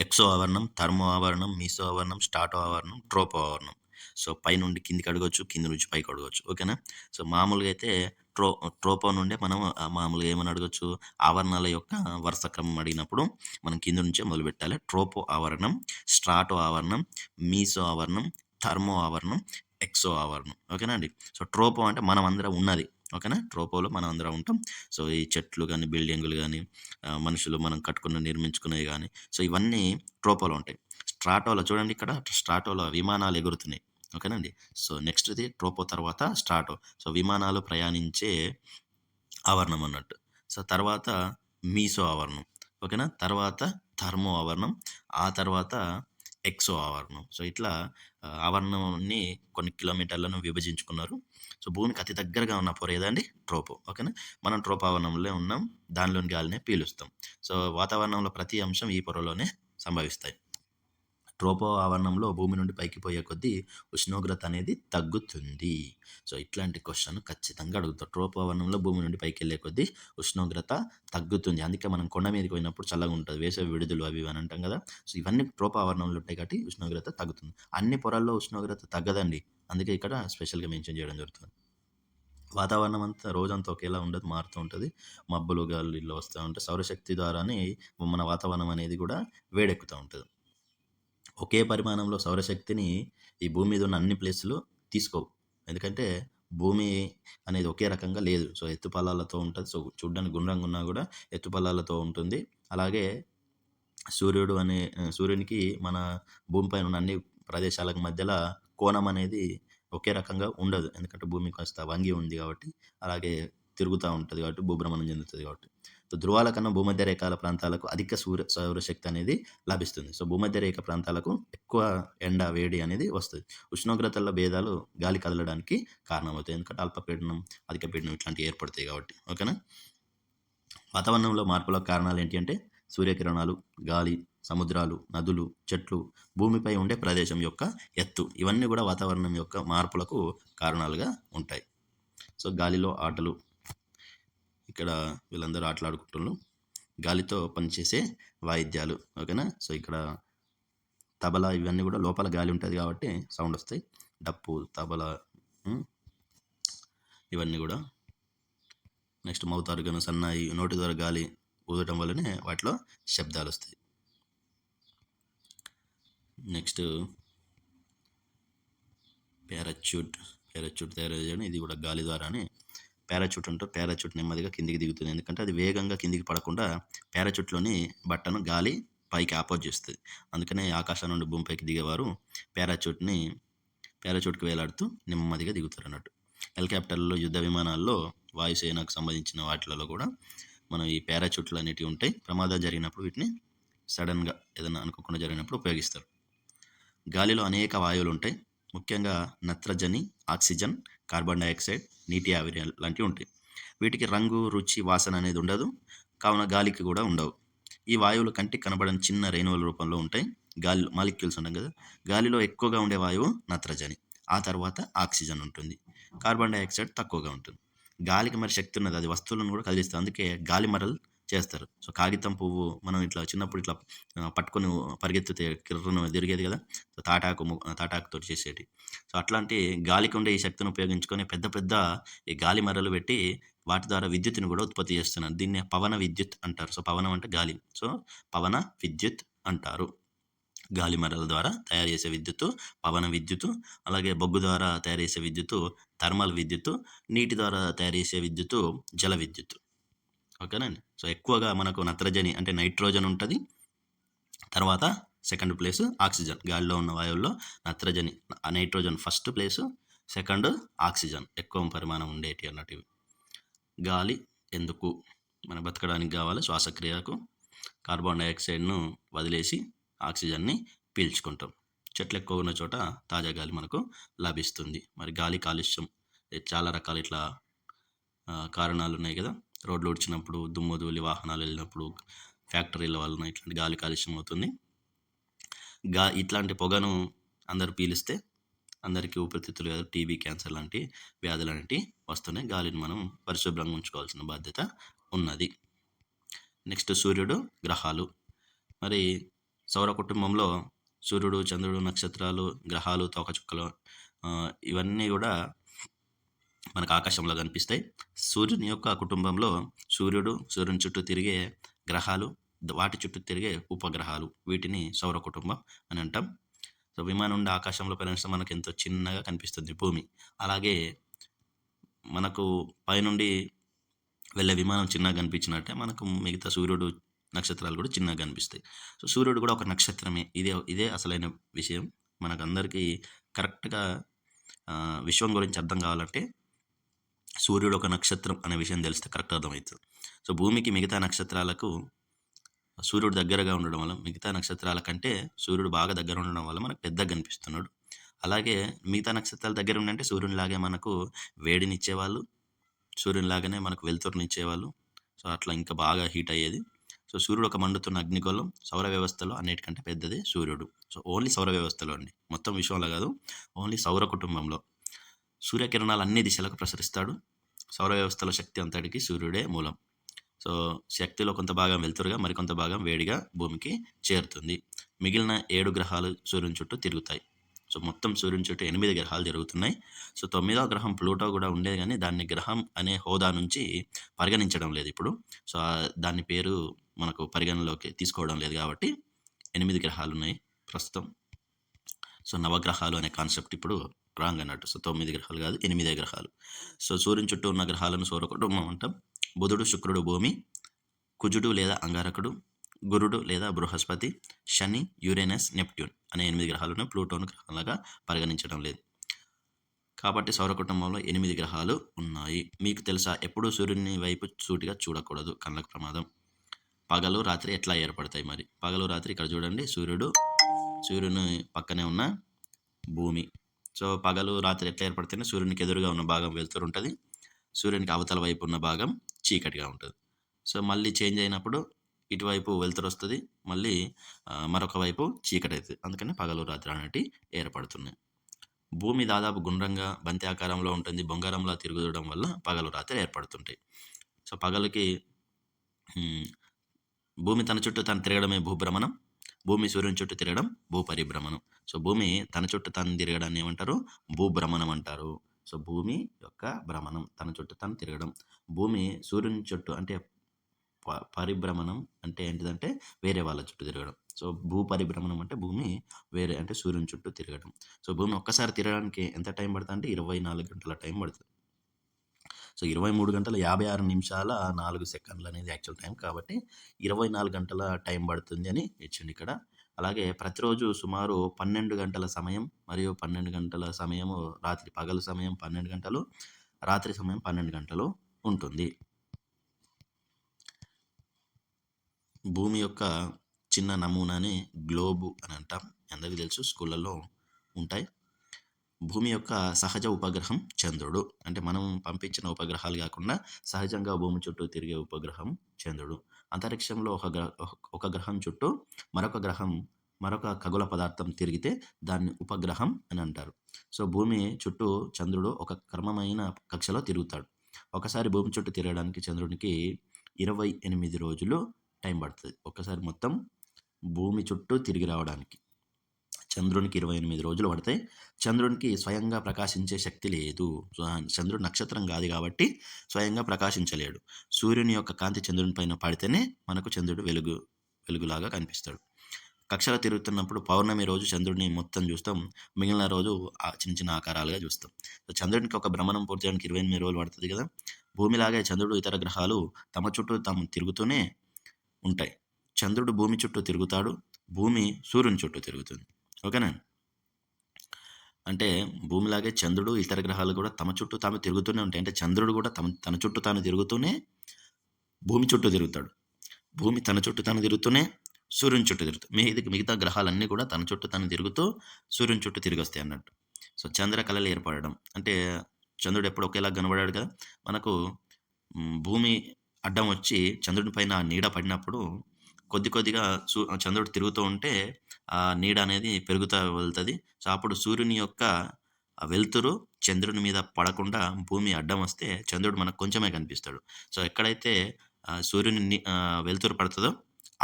ఎక్సో ఆవరణం, థర్మో ఆవరణం, మీసో ఆవరణం, స్టాటో ఆవరణం, ట్రోపో ఆవరణం. సో పైనుండి కిందికి అడగొచ్చు, కింది నుంచి పైకి అడగొచ్చు. ఓకేనా? సో మామూలుగా అయితే ట్రోపో నుండే మనం మామూలుగా ఏమని అడగొచ్చు, ఆవరణాల యొక్క వరుస క్రమం అడిగినప్పుడు మనం కింద నుంచే మొదలుపెట్టాలి. ట్రోపో ఆవరణం, స్ట్రాటో ఆవరణం, మీసో ఆవరణం, థర్మో ఆవరణం, ఎక్సో ఆవరణం. ఓకేనా అండి? సో ట్రోపో అంటే మనం అందరం ఉన్నది. ఓకేనా? ట్రోపోలో మనం అందరం ఉంటాం. సో ఈ చెట్లు కానీ, బిల్డింగులు కానీ, మనుషులు మనం నిర్మించుకునేవి కానీ, సో ఇవన్నీ ట్రోపోలో ఉంటాయి. స్ట్రాటోలో చూడండి, ఇక్కడ స్ట్రాటోలో విమానాలు ఎగురుతున్నాయి. ఓకేనండి? సో నెక్స్ట్‌ది ట్రోపో తర్వాత స్ట్రాటో. సో విమానాలు ప్రయాణించే ఆవరణం అన్నట్టు. సో తర్వాత మీసో ఆవరణం. ఓకేనా? తర్వాత థర్మో ఆవరణం. ఆ తర్వాత ఎక్సో ఆవరణం. సో ఇట్లా ఆవరణంని కొన్ని కిలోమీటర్లను విభజించుకున్నారు. సో భూమికి అతి దగ్గరగా ఉన్న పొర ఏదండి? ట్రోపో. ఓకేనా? మనం ట్రోపో ఆవరణంలో ఉన్నాం. దానిలోని గాలినే పీలుస్తాం. సో వాతావరణంలో ప్రతి అంశం ఈ పొరలోనే సంభవిస్తాయి. ట్రోపో ఆవరణంలో భూమి నుండి పైకి పోయే కొద్దీ ఉష్ణోగ్రత అనేది తగ్గుతుంది. సో ఇట్లాంటి క్వశ్చన్ ఖచ్చితంగా అడుగుతారు. ట్రోపో ఆవరణంలో భూమి నుండి పైకి వెళ్ళే కొద్దీ ఉష్ణోగ్రత తగ్గుతుంది. అందుకే మనం కొండ మీదకి పోయినప్పుడు చల్లగా ఉంటుంది. వేసవి విడుదలు అవి ఇవి అని అంటాం కదా! సో ఇవన్నీ ట్రోపో ఆవరణంలో ఉంటాయి కాబట్టి ఉష్ణోగ్రత తగ్గుతుంది. అన్ని పొరల్లో ఉష్ణోగ్రత తగ్గదండి. అందుకే ఇక్కడ స్పెషల్‌గా మెన్షన్ చేయడం జరుగుతుంది. వాతావరణం అంతా రోజంతా ఒకేలా ఉండదు, మారుతూ ఉంటది. మబ్బులు, గాలులు వస్తా ఉంటాయి. సౌరశక్తి ద్వారానే మన వాతావరణం అనేది కూడా వేడెక్కుతా ఉంటది. ఒకే పరిమాణంలో సౌరశక్తిని ఈ భూమి మీద ఉన్న అన్ని ప్లేసులు తీసుకోవు. ఎందుకంటే భూమి అనేది ఒకే రకంగా లేదు. సో ఎత్తుపల్లాలతో ఉంటది. సో చూడ్డానికి గుండ్రంగా ఉన్నా కూడా ఎత్తుపల్లాలతో ఉంటుంది. అలాగే సూర్యునికి మన భూమిపైన ఉన్న అన్ని ప్రదేశాలకు మధ్యల కోణం అనేది ఒకే రకంగా ఉండదు. ఎందుకంటే భూమి కాస్త వంగి ఉంది కాబట్టి, అలాగే తిరుగుతా ఉంటది కాబట్టి, భూభ్రమణం చెందుతది కాబట్టి. సో ధృవాల కన్నా భూమధ్య రేఖల ప్రాంతాలకు అధిక సౌరశక్తి అనేది లభిస్తుంది. సో భూమధ్య రేఖ ప్రాంతాలకు ఎక్కువ ఎండ, వేడి అనేది వస్తది. ఉష్ణోగ్రతల్లో భేదాలు గాలి కదలడానికి కారణమవుతాయి. ఎందుకంటే అల్పపీడనం, అధిక పీడనం ఇట్లాంటివి ఏర్పడతాయి కాబట్టి. ఓకేనా? వాతావరణంలో మార్పులకు కారణాలు ఏంటి అంటే సూర్యకిరణాలు, గాలి, సముద్రాలు, నదులు, చెట్లు, భూమిపై ఉండే ప్రదేశం యొక్క ఎత్తు, ఇవన్నీ కూడా వాతావరణం యొక్క మార్పులకు కారణాలుగా ఉంటాయి. సో గాలిలో ఆటలు, ఇక్కడ వీళ్ళందరూ ఆటలాడుకుంటున్నారు. గాలితో పనిచేసే వాయిద్యాలు. ఓకేనా? సో ఇక్కడ తబలా ఇవన్నీ కూడా లోపల గాలి ఉంటుంది కాబట్టి సౌండ్ వస్తాయి. డప్పు, తబలా, ఇవన్నీ కూడా. నెక్స్ట్ మౌత్ ఆర్గన్, సన్నాయి, నోటి ద్వారా గాలి ఊదటం వల్లనే వాటిలో శబ్దాలు వస్తాయి. నెక్స్ట్ పారాచ్యూట్ తయారు చేయడం, ఇది కూడా గాలి ద్వారానే. పారాచ్యూట్ అంటే పారాచ్యూట్ నెమ్మదిగా కిందికి దిగుతుంది. ఎందుకంటే అది వేగంగా కిందికి పడకుండా పారాచ్యూట్లోని బట్టను గాలి పైకి ఆపోజ్ చేస్తుంది. అందుకనే ఆకాశం నుండి భూమిపైకి దిగేవారు పారాచ్యూట్కి వేలాడుతూ నెమ్మదిగా దిగుతారు అన్నట్టు. హెలికాప్టర్లలో, యుద్ధ విమానాల్లో, వాయుసేనకు సంబంధించిన వాటిలలో కూడా మనం ఈ పారాచ్యూట్లు అనేటివి ఉంటాయి. ప్రమాదాలు జరిగినప్పుడు వీటిని సడన్గా ఏదైనా అనుకోకుండా జరిగినప్పుడు ఉపయోగిస్తారు. గాలిలో అనేక వాయువులు ఉంటాయి. ముఖ్యంగా నత్రజని, ఆక్సిజన్, కార్బన్ డైఆక్సైడ్, నీటి ఆవిరి లాంటివి ఉంటాయి. వీటికి రంగు, రుచి, వాసన అనేది ఉండదు. కావున గాలికి కూడా ఉండవు. ఈ వాయువులు కంటికి కనబడని చిన్న రేణువుల రూపంలో ఉంటాయి. గాలి మాలిక్యూల్స్ ఉంటాం కదా. గాలిలో ఎక్కువగా ఉండే వాయువు నత్రజని, ఆ తర్వాత ఆక్సిజన్ ఉంటుంది. కార్బన్ డైఆక్సైడ్ తక్కువగా ఉంటుంది. గాలికి మరి శక్తి ఉన్నది, అది వస్తువులను కూడా కదిలిస్తుంది. అందుకే గాలి మరలు చేస్తారు. సో కాగితం పువ్వు మనం ఇట్లా చిన్నప్పుడు ఇట్లా పట్టుకొని పరిగెత్తితే కిర్రున తిరిగేది కదా. సో తాటాకుతో చేసేటి. సో అట్లాంటి గాలికి ఉండే ఈ శక్తిని ఉపయోగించుకొని పెద్ద పెద్ద ఈ గాలి మరలు పెట్టి వాటి ద్వారా విద్యుత్తుని కూడా ఉత్పత్తి చేస్తున్నారు. దీన్ని పవన విద్యుత్ అంటారు. సో పవనం అంటే గాలి. సో పవన విద్యుత్ అంటారు. గాలి మరల ద్వారా తయారు చేసే విద్యుత్తు పవన విద్యుత్తు. అలాగే బొగ్గు ద్వారా తయారు చేసే విద్యుత్తు థర్మల్ విద్యుత్తు. నీటి ద్వారా తయారు చేసే విద్యుత్తు జల విద్యుత్తు. ఓకేనండి? సో ఎక్కువగా మనకు నత్రజని అంటే నైట్రోజన్ ఉంటుంది. తర్వాత సెకండ్ ప్లేస్ ఆక్సిజన్. గాలిలో ఉన్న వాయువుల్లో నత్రజని, nitrogen first place, second oxygen ఎక్కువ పరిమాణం ఉండేటి అన్నట్టు. గాలి ఎందుకు? మన బతకడానికి కావాలి, శ్వాసక్రియకు. కార్బన్ డైఆక్సైడ్ను వదిలేసి ఆక్సిజన్ని పీల్చుకుంటాం. చెట్లు ఎక్కువ ఉన్న చోట తాజా గాలి మనకు లభిస్తుంది. మరి గాలి కాలుష్యం చాలా రకాల ఇట్లా కారణాలు ఉన్నాయి కదా. రోడ్లు ఊడ్చినప్పుడు, దుమ్ము ధూళి, వాహనాలు వెళ్ళినప్పుడు, ఫ్యాక్టరీల వలన ఇట్లాంటి గాలి కాలుష్యం అవుతుంది. ఇట్లాంటి పొగను అందరూ పీలిస్తే అందరికీ ఊపిరితిత్తులు వ్యాధులు, టీబీ, క్యాన్సర్ లాంటి వ్యాధులు అనేటివి వస్తున్నాయి. గాలిని మనం పరిశుభ్రంగా ఉంచుకోవాల్సిన బాధ్యత ఉన్నది. నెక్స్ట్ సూర్యుడు, గ్రహాలు. మరి సౌర కుటుంబంలో సూర్యుడు, చంద్రుడు, నక్షత్రాలు, గ్రహాలు, తోకచుక్కలు ఇవన్నీ కూడా మనకు ఆకాశంలో కనిపిస్తాయి. సూర్యుని యొక్క కుటుంబంలో సూర్యుడు, సూర్యుని చుట్టూ తిరిగే గ్రహాలు, వాటి చుట్టూ తిరిగే ఉపగ్రహాలు, వీటిని సౌర కుటుంబం అని అంటాం. సో విమానం నుండి ఆకాశంలో ప్రయాణిస్తే మనకు ఎంతో చిన్నగా కనిపిస్తుంది భూమి. అలాగే మనకు పైనుండి వెళ్ళే విమానం చిన్నగా కనిపించినట్టే మనకు మిగతా సూర్యుడు, నక్షత్రాలు కూడా చిన్నగా కనిపిస్తాయి. సో సూర్యుడు కూడా ఒక నక్షత్రమే. ఇదే అసలైన విషయం. మనకందరికీ కరెక్ట్గా విశ్వం గురించి అర్థం కావాలంటే సూర్యుడు ఒక నక్షత్రం అనే విషయం తెలిస్తే కరెక్ట్ అర్థమవుతుంది. సో భూమికి మిగతా నక్షత్రాలకు సూర్యుడు దగ్గరగా ఉండడం వల్ల, మిగతా నక్షత్రాల కంటే సూర్యుడు బాగా దగ్గర ఉండడం వల్ల మనకు పెద్దగా కనిపిస్తున్నాడు. అలాగే మిగతా నక్షత్రాల దగ్గర ఉండంటే సూర్యునిలాగే మనకు వేడినిచ్చేవాళ్ళు, సూర్యునిలాగానే మనకు వెలుతురునిచ్చేవాళ్ళు. సో అట్లా ఇంకా బాగా హీట్ అయ్యేది. సో సూర్యుడు ఒక మండుతున్న అగ్నిగోళం. సౌర వ్యవస్థలో అన్నిటికంటే పెద్దది సూర్యుడు. సో ఓన్లీ సౌర వ్యవస్థలో అండి, మొత్తం విశ్వంలో కాదు, ఓన్లీ సౌర కుటుంబంలో. సూర్యకిరణాలు అన్ని దిశలకు ప్రసరిస్తాడు. సౌర వ్యవస్థలో శక్తి అంతటికి సూర్యుడే మూలం. సో శక్తిలో కొంత భాగం వెలుతురుగా, మరికొంత భాగం వేడిగా భూమికి చేరుతుంది. మిగిలిన 7 గ్రహాలు సూర్యుని చుట్టూ తిరుగుతాయి. సో మొత్తం సూర్యుని చుట్టూ 8 గ్రహాలు తిరుగుతున్నాయి. సో 9వ గ్రహం ప్లూటో కూడా ఉండేది, కానీ దాన్ని గ్రహం అనే హోదా నుంచి పరిగణించడం లేదు ఇప్పుడు. సో దాని పేరు మనకు పరిగణలోకి తీసుకోవడం లేదు కాబట్టి 8 గ్రహాలు ఉన్నాయి ప్రస్తుతం. సో నవగ్రహాలు అనే కాన్సెప్ట్ ఇప్పుడు రాంగ్ అన్నట్టు. సో 9 గ్రహాలు కాదు, 8 గ్రహాలు. సో సూర్యుని చుట్టూ ఉన్న గ్రహాలను సౌర కుటుంబం అంటాం. బుధుడు, శుక్రుడు భూమి, కుజుడు లేదా అంగారకుడు, గురుడు లేదా బృహస్పతి, శని, యురేనస్, నెప్ట్యూన్ అనే 8 గ్రహాలను ప్లూటోను గ్రహాలుగా పరిగణించడం లేదు. కాబట్టి సౌర కుటుంబంలో 8 గ్రహాలు ఉన్నాయి. మీకు తెలుసా, ఎప్పుడూ సూర్యుని వైపు సూటిగా చూడకూడదు, కళ్ళకు ప్రమాదం. పగలు రాత్రి ఎట్లా ఏర్పడతాయి మరి? పగలు రాత్రి ఇక్కడ చూడండి, సూర్యుని పక్కనే ఉన్న భూమి. సో పగలు రాత్రి ఎట్లా ఏర్పడితేనే సూర్యునికి ఎదురుగా ఉన్న భాగం వెలుతురు ఉంటుంది, సూర్యునికి అవతల వైపు ఉన్న భాగం చీకటిగా ఉంటుంది. సో మళ్ళీ చేంజ్ అయినప్పుడు ఇటువైపు వెలుతురు వస్తుంది, మళ్ళీ మరొక వైపు చీకటి అవుతుంది. అందుకని పగలు రాత్రి అనేటివి ఏర్పడుతున్నాయి. భూమి దాదాపు గుండ్రంగా బంతి ఆకారంలో ఉంటుంది. బొంగారంలా తిరగడం వల్ల పగలు రాత్రి ఏర్పడుతుంటాయి. సో పగలుకి భూమి తన చుట్టూ తను తిరగడమే భూభ్రమణం, భూమి సూర్యుని చుట్టూ తిరగడం భూపరిభ్రమణం. సో భూమి తన చుట్టూ తను తిరగడాన్ని ఏమంటారు? భూభ్రమణం అంటారు. సో భూమి యొక్క భ్రమణం, తన చుట్టూ తను తిరగడం. భూమి సూర్యుని చుట్టూ అంటే పరిభ్రమణం అంటే ఏంటిదంటే వేరే వాళ్ళ చుట్టూ తిరగడం. సో భూపరిభ్రమణం అంటే భూమి వేరే అంటే సూర్యుని చుట్టూ తిరగడం. సో భూమి ఒక్కసారి తిరగడానికి ఎంత టైం పడుతుంది అంటే 24 గంటల టైం పడుతుంది. సో 23 గంటల 56 నిమిషాల 4 సెకండ్లు అనేది యాక్చువల్ టైం, కాబట్టి 24 గంటల టైం పడుతుంది అని ఇచ్చింది ఇక్కడ. అలాగే ప్రతిరోజు సుమారు 12 గంటల సమయం మరియు 12 గంటల సమయము రాత్రి, పగలు సమయం 12 గంటలు, రాత్రి సమయం 12 గంటలు ఉంటుంది. భూమి యొక్క చిన్న నమూనాని గ్లోబు అని అంటాం. అందరికీ తెలుసు, స్కూళ్ళల్లో ఉంటాయి. భూమి యొక్క సహజ ఉపగ్రహం చంద్రుడు. అంటే మనం పంపించిన ఉపగ్రహాలు కాకుండా సహజంగా భూమి చుట్టూ తిరిగే ఉపగ్రహం చంద్రుడు. అంతరిక్షంలో ఒక గ్రహం చుట్టూ మరొక ఖగోళ పదార్థం తిరిగితే దాన్ని ఉపగ్రహం అని అంటారు. సో భూమి చుట్టూ చంద్రుడు ఒక క్రమమైన కక్షలో తిరుగుతాడు. ఒకసారి భూమి చుట్టూ తిరగడానికి చంద్రునికి 28 రోజులు టైం పడుతుంది. ఒక్కసారి మొత్తం భూమి చుట్టూ తిరిగి రావడానికి చంద్రునికి 28 రోజులు పడతాయి. చంద్రునికి స్వయంగా ప్రకాశించే శక్తి లేదు. చంద్రుడు నక్షత్రం కాదు కాబట్టి స్వయంగా ప్రకాశించలేడు. సూర్యుని యొక్క కాంతి చంద్రుని పైన పడితేనే మనకు చంద్రుడు వెలుగులాగా కనిపిస్తాడు. కక్షలో తిరుగుతున్నప్పుడు పౌర్ణమి రోజు చంద్రుడిని మొత్తం చూస్తాం, మిగిలిన రోజు చిన్న చిన్న ఆకారాలుగా చూస్తాం. చంద్రునికి ఒక భ్రమణం పూర్తి చేయడానికి 28 రోజులు పడుతుంది కదా. భూమిలాగే చంద్రుడు ఇతర గ్రహాలు తమ చుట్టూ తాము తిరుగుతూనే ఉంటాయి. చంద్రుడు భూమి చుట్టూ తిరుగుతాడు, భూమి సూర్యుని చుట్టూ తిరుగుతుంది. ఓకేనా? అంటే భూమిలాగే చంద్రుడు ఇతర గ్రహాలు కూడా తమ చుట్టూ తాము తిరుగుతూనే ఉంటాయి. అంటే చంద్రుడు కూడా తన చుట్టూ తాను తిరుగుతూనే భూమి చుట్టూ తిరుగుతాడు, భూమి తన చుట్టూ తాను తిరుగుతూనే సూర్యుని చుట్టూ తిరుగుతాడు. మిగతా గ్రహాలన్నీ కూడా తన చుట్టూ తాను తిరుగుతూ సూర్యుని చుట్టూ తిరిగి వస్తాయి అన్నట్టు. సో చంద్రకళలు ఏర్పడడం అంటే చంద్రుడు ఎప్పుడు ఒకేలా కనబడాడు కదా. మనకు భూమి అడ్డం వచ్చి చంద్రుడి పైన నీడ పడినప్పుడు కొద్దిగా చంద్రుడు తిరుగుతూ ఉంటే ఆ నీడ అనేది పెరుగుతూ వెళ్తుంది. సో అప్పుడు సూర్యుని యొక్క వెలుతురు చంద్రుని మీద పడకుండా భూమి అడ్డం వస్తే చంద్రుడు మనకు కొంచెమే కనిపిస్తాడు. సో ఎక్కడైతే సూర్యుని వెలుతురు పడుతుందో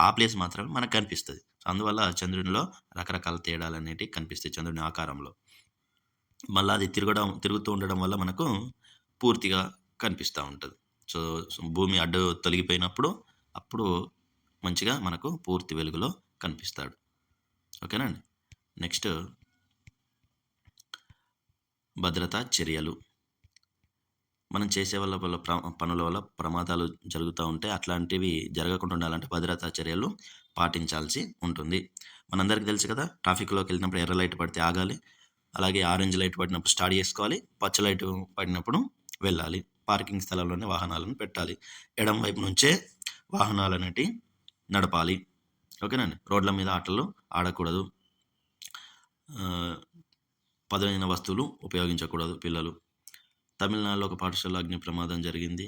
ఆ ప్లేస్ మాత్రమే మనకు కనిపిస్తుంది. సో అందువల్ల చంద్రునిలో రకరకాల తేడాలు అనేటివి కనిపిస్తాయి చంద్రుని ఆకారంలో. మళ్ళీ అది తిరుగుతూ ఉండడం వల్ల మనకు పూర్తిగా కనిపిస్తూ ఉంటుంది. సో భూమి అడ్డు తొలగిపోయినప్పుడు అప్పుడు మంచిగా మనకు పూర్తి వెలుగులో కనిపిస్తాడు. ఓకేనండి. నెక్స్ట్ భద్రతా చర్యలు. మనం చేసే వల్ల పనుల వల్ల ప్రమాదాలు జరుగుతూ ఉంటే అట్లాంటివి జరగకుండా ఉండాలంటే భద్రతా చర్యలు పాటించాల్సి ఉంటుంది. మనందరికీ తెలుసు కదా, ట్రాఫిక్లోకి వెళ్ళినప్పుడు ఎర్ర లైట్ పడితే ఆగాలి, అలాగే ఆరెంజ్ లైట్ పడినప్పుడు స్టార్ట్ చేసుకోవాలి, పచ్చ లైట్ పడినప్పుడు వెళ్ళాలి, పార్కింగ్ స్థలంలోనే వాహనాలను పెట్టాలి, ఎడమ వైపు నుంచే వాహనాలు అనేటివి నడపాలి. ఓకేనండి. రోడ్ల మీద ఆటలు ఆడకూడదు, పదునైన వస్తువులు ఉపయోగించకూడదు పిల్లలు. తమిళనాడులో ఒక పాఠశాలలో అగ్ని ప్రమాదం జరిగింది.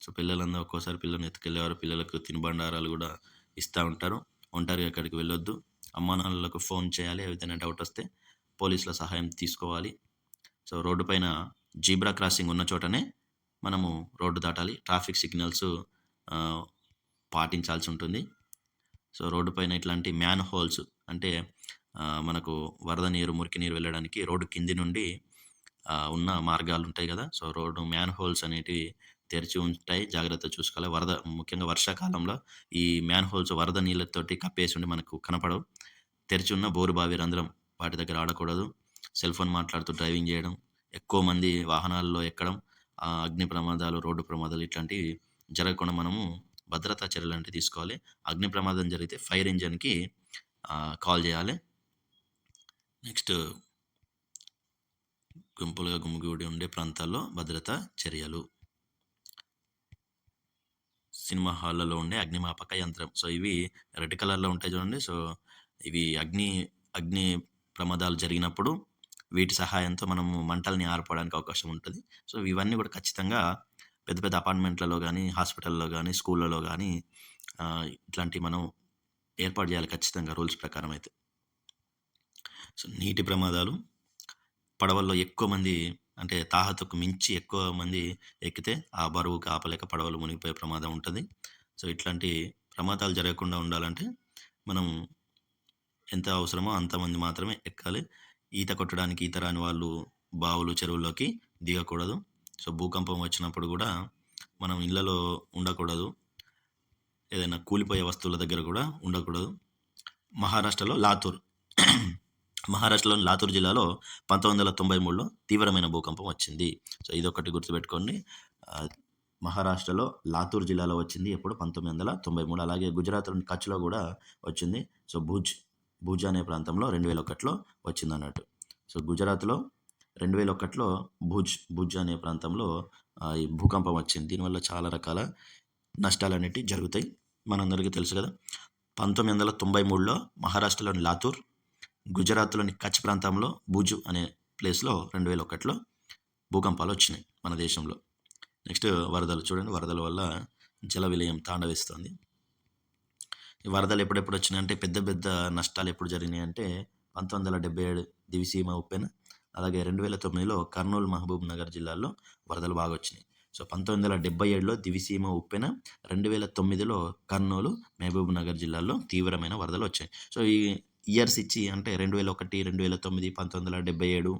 సో పిల్లలందరూ ఒక్కోసారి పిల్లల్ని ఎత్తుకెళ్ళేవారు. పిల్లలకు తినుబండారాలు కూడా ఇస్తూ ఉంటారు. ఒంటరిగా ఎక్కడికి వెళ్ళొద్దు. అమ్మా నాన్నలకు ఫోన్ చేయాలి, ఏదైనా డౌట్ వస్తే పోలీసుల సహాయం తీసుకోవాలి. సో రోడ్డు పైన జీబ్రా క్రాసింగ్ ఉన్న చోటనే మనము రోడ్డు దాటాలి. ట్రాఫిక్ సిగ్నల్స్ పాటించాల్సి ఉంటుంది. సో రోడ్డు పైన ఇట్లాంటి మ్యాన్ హోల్స్ అంటే మనకు వరద నీరు, మురికి నీరు వెళ్ళడానికి రోడ్డు కింది నుండి ఉన్న మార్గాలు ఉంటాయి కదా. సో రోడ్డు మ్యాన్ హోల్స్ అనేటివి తెరిచి ఉంటాయి, జాగ్రత్త చూసుకోవాలి. ముఖ్యంగా వర్షాకాలంలో ఈ మ్యాన్ హోల్స్ వరద నీళ్ళతోటి కప్పేసి ఉండి మనకు కనపడవు. తెరిచి ఉన్న బోరు బావి రంధ్రం వాటి దగ్గర ఆడకూడదు. సెల్ ఫోన్ మాట్లాడుతూ డ్రైవింగ్ చేయడం, ఎక్కువ మంది వాహనాల్లో ఎక్కడం, అగ్ని ప్రమాదాలు, రోడ్డు ప్రమాదాలు ఇట్లాంటివి జరగకుండా మనము భద్రతా చర్యలు అంటే తీసుకోవాలి. అగ్ని ప్రమాదం జరిగితే ఫైర్ ఇంజన్కి కాల్ చేయాలి. నెక్స్ట్ గుంపులుగా గుమిగూడి ఉండే ప్రాంతాల్లో భద్రతా చర్యలు. సినిమా హాళ్ళలో ఉండే అగ్నిమాపక యంత్రం. సో ఇవి రెడ్ కలర్లో ఉంటాయి చూడండి. సో ఇవి అగ్ని ప్రమాదాలు జరిగినప్పుడు వీటి సహాయంతో మనము మంటల్ని ఆర్పడానికి అవకాశం ఉంటుంది. సో ఇవన్నీ కూడా ఖచ్చితంగా పెద్ద పెద్ద అపార్ట్మెంట్లలో కానీ, హాస్పిటల్లో కానీ, స్కూళ్ళలో కానీ ఇట్లాంటివి మనం ఏర్పాటు చేయాలి ఖచ్చితంగా రూల్స్ ప్రకారం అయితే. సో నీటి ప్రమాదాలు, పడవల్లో ఎక్కువ మంది అంటే తాహతకు మించి ఎక్కువ మంది ఎక్కితే ఆ బరువుకి ఆపలేక పడవలు మునిగిపోయే ప్రమాదం ఉంటుంది. సో ఇట్లాంటి ప్రమాదాలు జరగకుండా ఉండాలంటే మనం ఎంత అవసరమో అంతమంది మాత్రమే ఎక్కాలి. ఈత కొట్టడానికి ఈత రాని వాళ్ళు బావులు, చెరువుల్లోకి దిగకూడదు. సో భూకంపం వచ్చినప్పుడు కూడా మనం ఇళ్ళలో ఉండకూడదు, ఏదైనా కూలిపోయే వస్తువుల దగ్గర కూడా ఉండకూడదు. మహారాష్ట్రలోని లాతూర్ జిల్లాలో 1993లో తీవ్రమైన భూకంపం వచ్చింది. సో ఇదొకటి గుర్తుపెట్టుకోండి. మహారాష్ట్రలో లాతూర్ జిల్లాలో వచ్చింది ఎప్పుడు 1993. అలాగే గుజరాత్లోని కచ్లో కూడా వచ్చింది. సో భుజ్ అనే ప్రాంతంలో 2001లో వచ్చింది అన్నట్టు. సో గుజరాత్లో 2001లో భుజ్ అనే ప్రాంతంలో ఈ భూకంపం వచ్చింది. దీనివల్ల చాలా రకాల నష్టాలు అనేటివి జరుగుతాయి. మనందరికీ తెలుసు కదా. 1993లో మహారాష్ట్రలోని లాతూర్, గుజరాత్లోని కచ్ ప్రాంతంలో భుజ్ అనే ప్లేస్లో 2001లో భూకంపాలు వచ్చినాయి మన దేశంలో. నెక్స్ట్ వరదలు చూడండి. వరదల వల్ల జల విలయం తాండవిస్తుంది. ఈ వరదలు ఎప్పుడెప్పుడు వచ్చినాయంటే, పెద్ద పెద్ద నష్టాలు ఎప్పుడు జరిగినాయి అంటే 1977 దివిసీమ ఉప్పెన, అలాగే 2009లో కర్నూలు, మహబూబ్ నగర్ జిల్లాల్లో వరదలు బాగా వచ్చినాయి. సో 1977లో దివిసీమ ఉప్పెన, 2009లో కర్నూలు, మహబూబ్ నగర్ జిల్లాల్లో తీవ్రమైన వరదలు వచ్చాయి. సో ఈ ఇయర్స్ ఇచ్చి అంటే 2001, 2009, 1977,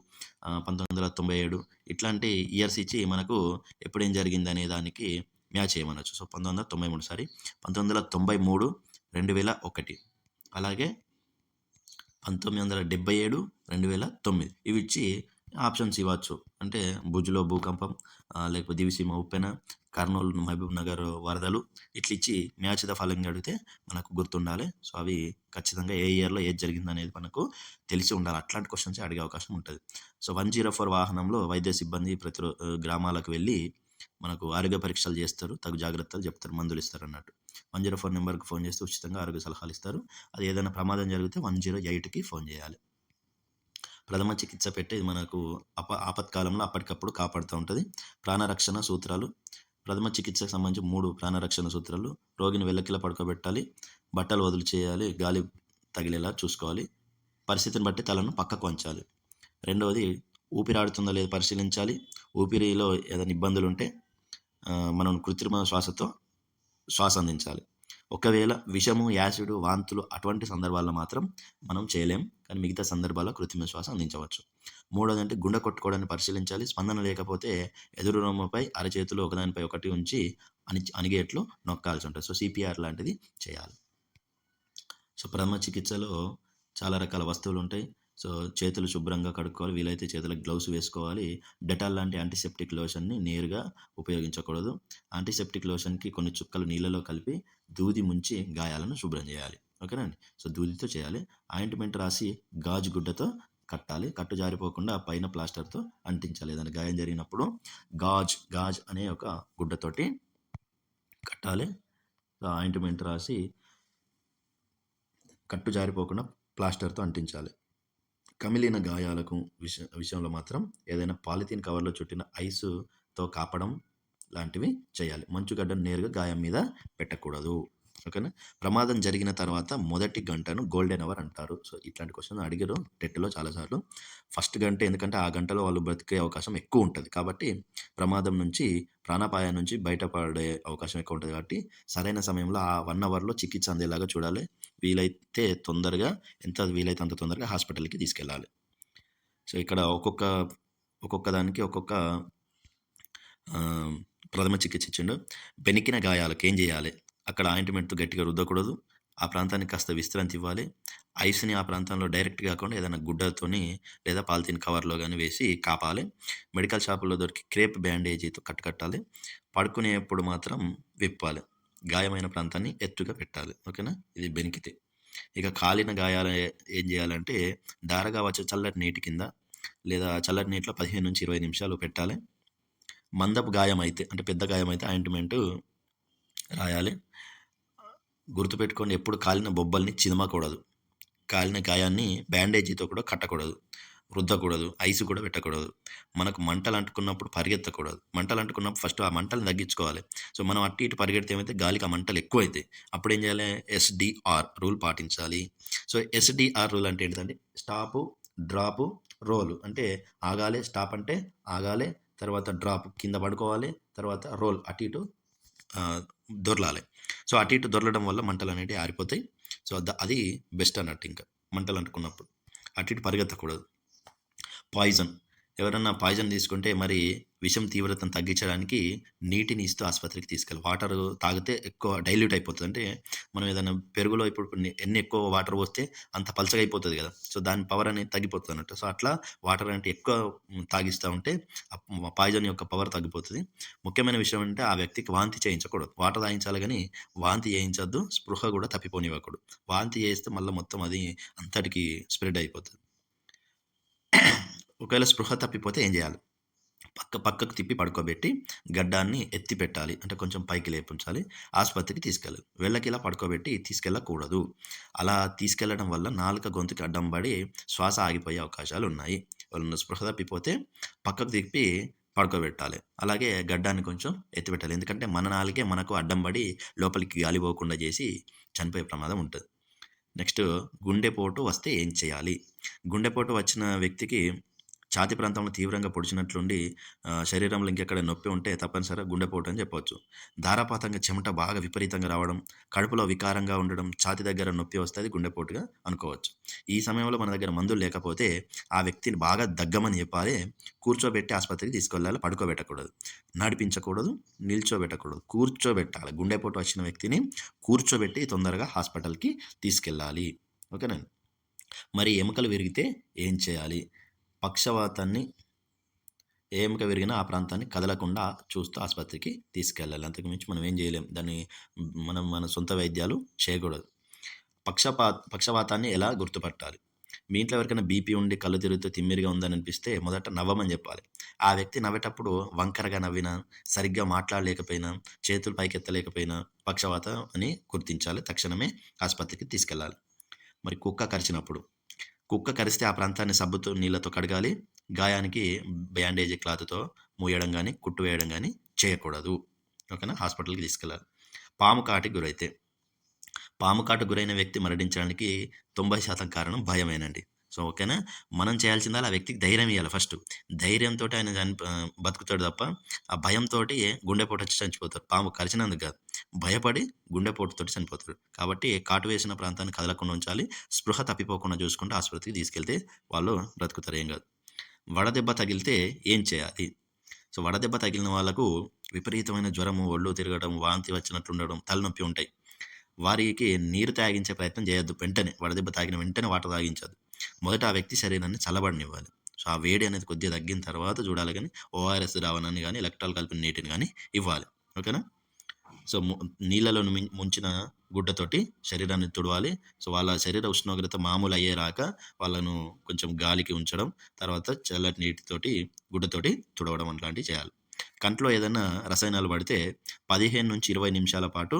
1997 ఇట్లాంటి ఇయర్స్ ఇచ్చి మనకు ఎప్పుడేం జరిగింది అనే దానికి మ్యాచ్ చేయమనొచ్చు. సో 1993 1993, 2001, అలాగే 1977, 2009 ఇవి ఇచ్చి ఆప్షన్స్ ఇవ్వచ్చు. అంటే భుజ్లో భూకంపం, లేకపోతే దివిసీమ ఉప్పెన, కర్నూలు, మహబూబ్ నగర్ వరదలు ఇట్లా ఇచ్చి మ్యాచ్ ద ఫాలోయింగ్ అడిగితే మనకు గుర్తుండాలి. సో అవి ఖచ్చితంగా ఏ ఇయర్లో ఏది జరిగింది అనేది మనకు తెలిసి ఉండాలి. అట్లాంటి క్వశ్చన్స్ అడిగే అవకాశం ఉంటుంది. సో 104 వాహనంలో వైద్య సిబ్బంది గ్రామాలకు వెళ్ళి మనకు ఆరోగ్య పరీక్షలు చేస్తారు, తగు జాగ్రత్తలు చెప్తారు, మందులు ఇస్తారు అన్నట్టు. 104 నెంబర్కి ఫోన్ చేస్తే ఉచితంగా ఆరోగ్య సలహాలు ఇస్తారు. అది ఏదైనా ప్రమాదం జరిగితే 108కి ఫోన్ చేయాలి. ప్రథమ చికిత్స పెట్టి మనకు ఆపత్కాలంలో అప్పటికప్పుడు కాపాడుతూ ఉంటుంది. ప్రాణరక్షణ సూత్రాలు. ప్రథమ చికిత్సకు సంబంధించి 3 ప్రాణరక్షణ సూత్రాలు. రోగిని వెల్లకిలా పడుకోబెట్టాలి, బట్టలు వదులు చేయాలి, గాలి తగిలేలా చూసుకోవాలి, పరిస్థితిని బట్టి తలను పక్కకు వంచాలి. రెండవది ఊపిరాడుతుందో లేదో పరిశీలించాలి. ఊపిరిలో ఏదైనా ఇబ్బందులు ఉంటే మనం కృత్రిమ శ్వాసతో శ్వాస అందించాలి. ఒకవేళ విషము, యాసిడ్, వాంతులు అటువంటి సందర్భాల్లో మాత్రం మనం చేయలేం. కానీ మిగతా సందర్భాల్లో కృత్రిమ శ్వాస అందించవచ్చు. మూడోదంటే గుండె కొట్టుకోవడాన్ని పరిశీలించాలి. స్పందన లేకపోతే ఎదురు రొమ్ముపై అరచేతులు ఒకదానిపై ఒకటి ఉంచి అణిగేట్లు నొక్కాల్సి ఉంటుంది. సో సిపిఆర్ లాంటిది చేయాలి. సో ప్రథమ చికిత్సలో చాలా రకాల వస్తువులు ఉంటాయి. సో చేతులు శుభ్రంగా కడుక్కోవాలి. వీలైతే చేతులకు గ్లౌస్ వేసుకోవాలి. డెటాల్ లాంటి యాంటీసెప్టిక్ లోషన్ని నేరుగా ఉపయోగించకూడదు. యాంటీసెప్టిక్ లోషన్కి కొన్ని చుక్కలు నీళ్ళలో కలిపి దూది ముంచి గాయాలను శుభ్రం చేయాలి. ఓకేనండి. సో దూదితో చేయాలి. ఆయింట్మెంట్ రాసి గాజు గుడ్డతో కట్టాలి. కట్టు జారిపోకుండా పైన ప్లాస్టర్తో అంటించాలి. ఏదైనా గాయం జరిగినప్పుడు గాజ్ అనే ఒక గుడ్డతోటి కట్టాలి. సో ఆయింట్మెంట్ రాసి కట్టు జారిపోకుండా ప్లాస్టర్తో అంటించాలి. కమిలిన గాయాలకు విషయంలో మాత్రం ఏదైనా పాలిథీన్ కవర్లో చుట్టిన ఐసుతో కాపడం లాంటివి చేయాలి. మంచుగడ్డను నేరుగా గాయం మీద పెట్టకూడదు. ఓకేనా. ప్రమాదం జరిగిన తర్వాత మొదటి గంటను గోల్డెన్ అవర్ అంటారు. సో ఇట్లాంటి క్వశ్చన్ అడిగారు టెట్లో చాలాసార్లు. ఫస్ట్ గంట ఎందుకంటే ఆ గంటలో వాళ్ళు బ్రతికే అవకాశం ఎక్కువ ఉంటుంది. కాబట్టి ప్రమాదం నుంచి, ప్రాణాపాయం నుంచి బయటపడే అవకాశం ఎక్కువ ఉంటుంది. కాబట్టి సరైన సమయంలో ఆ 1 అవర్లో చికిత్స అందేలాగా చూడాలి. వీలైతే తొందరగా, ఎంత వీలైతే అంత తొందరగా హాస్పిటల్కి తీసుకెళ్ళాలి. సో ఇక్కడ ఒక్కొక్క దానికి ఒక్కొక్క ప్రథమ చికిత్స ఇచ్చిండు. బెనికిన గాయాలకు ఏం చేయాలి? అక్కడ ఆయింట్మెంట్తో గట్టిగా రుద్దకూడదు. ఆ ప్రాంతానికి కాస్త విశ్రాంతి ఇవ్వాలి. ఐస్ని ఆ ప్రాంతంలో డైరెక్ట్ కాకుండా ఏదైనా గుడ్డతోని లేదా పాలిథీన్ కవర్లో కానీ వేసి కాపాలి. మెడికల్ షాపుల్లో దొరికి క్రేప్ బ్యాండేజీతో కట్టాలి. పడుకునేప్పుడు మాత్రం విప్పాలి. గాయమైన ప్రాంతాన్ని ఎత్తుగా పెట్టాలి. ఓకేనా. ఇది బెనికితే. ఇక కాలిన గాయాలు ఏం చేయాలంటే దారగా వచ్చే చల్లటి నీటి కింద లేదా చల్లటి నీటిలో 15 నుంచి 20 నిమిషాలు పెట్టాలి. మందపు గాయం అయితే, అంటే పెద్ద గాయం అయితే ఆయింట్మెంట్ రాయాలి. గుర్తుపెట్టుకోండి, ఎప్పుడు కాలిన బొబ్బల్ని చిదమకూడదు. కాలిన గాయాన్ని బ్యాండేజీతో కూడా కట్టకూడదు. రుద్దకూడదు. ఐస్ కూడా పెట్టకూడదు. మనకు మంటలు అంటుకున్నప్పుడు పరిగెత్తకూడదు. మంటలు అంటుకున్నప్పుడు ఫస్ట్ ఆ మంటలు తగ్గించుకోవాలి. సో మనం అటు ఇటు పరిగెడితే ఏమైతే గాలికి ఆ మంటలు ఎక్కువ అవుతాయి. అప్పుడు ఏం చేయాలి? SDR రూల్ పాటించాలి. సో SDR రూల్ అంటే ఏంటంటే స్టాపు, డ్రాపు, రోలు. అంటే ఆగాలి. స్టాప్ అంటే ఆగాలి. తర్వాత డ్రాప్ కింద పడుకోవాలి. తర్వాత రోల్ అటు ఇటు దొర్లాలి. సో అటు ఇటు దొరలడం వల్ల మంటలు అనేవి ఆరిపోతాయి. సో అది బెస్ట్ అన్నట్టు. ఇంకా మంటలు అంటుకున్నప్పుడు అటు ఇటు పరిగెత్తకూడదు. పాయిజన్, ఎవరన్నా పాయిజన్ తీసుకుంటే మరి విషం తీవ్రతను తగ్గించడానికి నీటిని ఇస్తూ ఆసుపత్రికి తీసుకెళ్ళి, వాటర్ తాగితే ఎక్కువ డైల్యూట్ అయిపోతుంది. అంటే మనం ఏదైనా పెరుగులో ఇప్పుడు ఎన్ని ఎక్కువ వాటర్ పోస్తే అంత పలచగా అయిపోతుంది కదా. సో దాని పవర్ అనేది తగ్గిపోతుంది అన్నట్టు. సో అట్లా వాటర్ అంటే ఎక్కువ తాగిస్తూ ఉంటే పాయిజన్ యొక్క పవర్ తగ్గిపోతుంది. ముఖ్యమైన విషయం అంటే ఆ వ్యక్తికి వాంతి చేయించకూడదు. వాటర్ తాగించాలి కానీ వాంతి చేయించద్దు. స్పృహ కూడా తప్పిపోనివ్వకూడదు. వాంతి చేస్తే మళ్ళీ మొత్తం అది అంతటికి స్ప్రెడ్ అయిపోతుంది. ఒకవేళ స్పృహ తప్పిపోతే ఏం చేయాలి? పక్కకు తిప్పి పడుకోబెట్టి గడ్డాన్ని ఎత్తి పెట్టాలి. అంటే కొంచెం పైకి లేపుంచాలి. ఆసుపత్రికి తీసుకెళ్ళాలి. వెళ్ళకి ఇలా పడుకోబెట్టి తీసుకెళ్ళకూడదు. అలా తీసుకెళ్లడం వల్ల నాలుక గొంతుకి అడ్డం పడి శ్వాస ఆగిపోయే అవకాశాలు ఉన్నాయి. వాళ్ళ స్పృహ తప్పిపోతే పక్కకు తిప్పి పడుకోబెట్టాలి. అలాగే గడ్డాన్ని కొంచెం ఎత్తిపెట్టాలి. ఎందుకంటే మన నాలుగే మనకు అడ్డం పడి లోపలికి గాలి పోకుండా చేసి చనిపోయే ప్రమాదం ఉంటుంది. నెక్స్ట్, గుండెపోటు వస్తే ఏం చేయాలి? గుండెపోటు వచ్చిన వ్యక్తికి ఛాతీ ప్రాంతంలో తీవ్రంగా పొడిచినట్లుండి శరీరంలో ఇంకెక్కడ నొప్పి ఉంటే తప్పనిసరిగా గుండెపోటు అని చెప్పవచ్చు. ధారాపాతంగా చెమట బాగా విపరీతంగా రావడం, కడుపులో వికారంగా ఉండడం, ఛాతీ దగ్గర నొప్పి వస్తే అది గుండెపోటుగా అనుకోవచ్చు. ఈ సమయంలో మన దగ్గర మందులు లేకపోతే ఆ వ్యక్తిని బాగా దగ్గమని చెప్పాలి. కూర్చోబెట్టి ఆసుపత్రికి తీసుకెళ్ళాలి. పడుకోబెట్టకూడదు, నడిపించకూడదు, నిల్చోబెట్టకూడదు, కూర్చోబెట్టాలి. గుండెపోటు వచ్చిన వ్యక్తిని కూర్చోబెట్టి తొందరగా హాస్పిటల్కి తీసుకెళ్ళాలి. ఓకేనండి. మరి ఎముకలు విరిగితే ఏం చేయాలి? పక్షవాతాన్ని, ఏ ఎముక విరిగినా ఆ ప్రాంతాన్ని కదలకుండా చూస్తూ ఆసుపత్రికి తీసుకెళ్ళాలి. అంతకుమించి మనం ఏం చేయలేం. దాన్ని మన సొంత వైద్యాలు చేయకూడదు. పక్షవాతాన్ని ఎలా గుర్తుపట్టాలి? మీ ఇంట్లో ఎవరికైనా బీపీ ఉండి కళ్ళు తిరుగుతూ తిమ్మిరిగా ఉందని అనిపిస్తే మొదట నవ్వమని చెప్పాలి. ఆ వ్యక్తి నవ్వేటప్పుడు వంకరగా నవ్వినా, సరిగ్గా మాట్లాడలేకపోయినా, చేతులు పైకెత్తలేకపోయినా పక్షవాతం అని గుర్తించాలి. తక్షణమే ఆసుపత్రికి తీసుకెళ్ళాలి. మరి కుక్క కరిస్తే ఆ ప్రాంతాన్ని సబ్బుతో నీళ్ళతో కడగాలి. గాయానికి బ్యాండేజ్ క్లాత్తో మూయడం కానీ కుట్టు వేయడం కానీ చేయకూడదు. ఓకేనా. హాస్పిటల్కి తీసుకెళ్ళాలి. పాము కాటు గురైన వ్యక్తి మరణించడానికి 90% కారణం భయమేనండి. సో ఓకేనా. మనం చేయాల్సిందా ఆ వ్యక్తికి ధైర్యం ఇవ్వాలి. ఫస్ట్ ధైర్యంతో ఆయన బతుకుతాడు తప్ప ఆ భయంతో గుండెపోటు వచ్చి చచ్చిపోతారు. పాము కరిచినందుకు కాదు. భయపడి గుండెపోటుతోటి చనిపోతాడు. కాబట్టి కాటు వేసిన ప్రాంతాన్ని కదలకుండా ఉంచాలి. స్పృహ తప్పిపోకుండా చూసుకుంటూ ఆసుపత్రికి తీసుకెళ్తే వాళ్ళు బ్రతుకుతారు, ఏం కాదు. వడదెబ్బ తగిలితే ఏం చేయాలి? సో వడదెబ్బ తగిలిన వాళ్ళకు విపరీతమైన జ్వరము, ఒళ్ళు తిరగడం, వాంతి వచ్చినట్లుండడం, తలనొప్పి ఉంటాయి. వారికి నీరు తాగించే ప్రయత్నం చేయొద్దు. వెంటనే వడదెబ్బ తాగిన వెంటనే వాటర్ తాగించొద్దు. మొదట ఆ వ్యక్తి శరీరాన్ని చల్లబడనివ్వాలి. సో ఆ వేడి అనేది కొద్దిగా తగ్గిన తర్వాత చూడాలి గానీ, ఓఆర్ఎస్ ద్రావణాన్ని గానీ, ఎలక్ట్రాల్ కలిపిన నీటిని గానీ ఇవ్వాలి. ఓకేనా? సో నీళ్ళలో ముంచిన గుడ్డతోటి శరీరాన్ని తుడవాలి. సో వాళ్ళ శరీర ఉష్ణోగ్రత మామూలు అయ్యేరాక వాళ్ళను కొంచెం గాలికి ఉంచడం, తర్వాత చల్లటి నీటితోటి గుడ్డతోటి తుడవడం అట్లాంటివి చేయాలి. కంట్లో ఏదైనా రసాయనాలు పడితే 15-20 నిమిషాల పాటు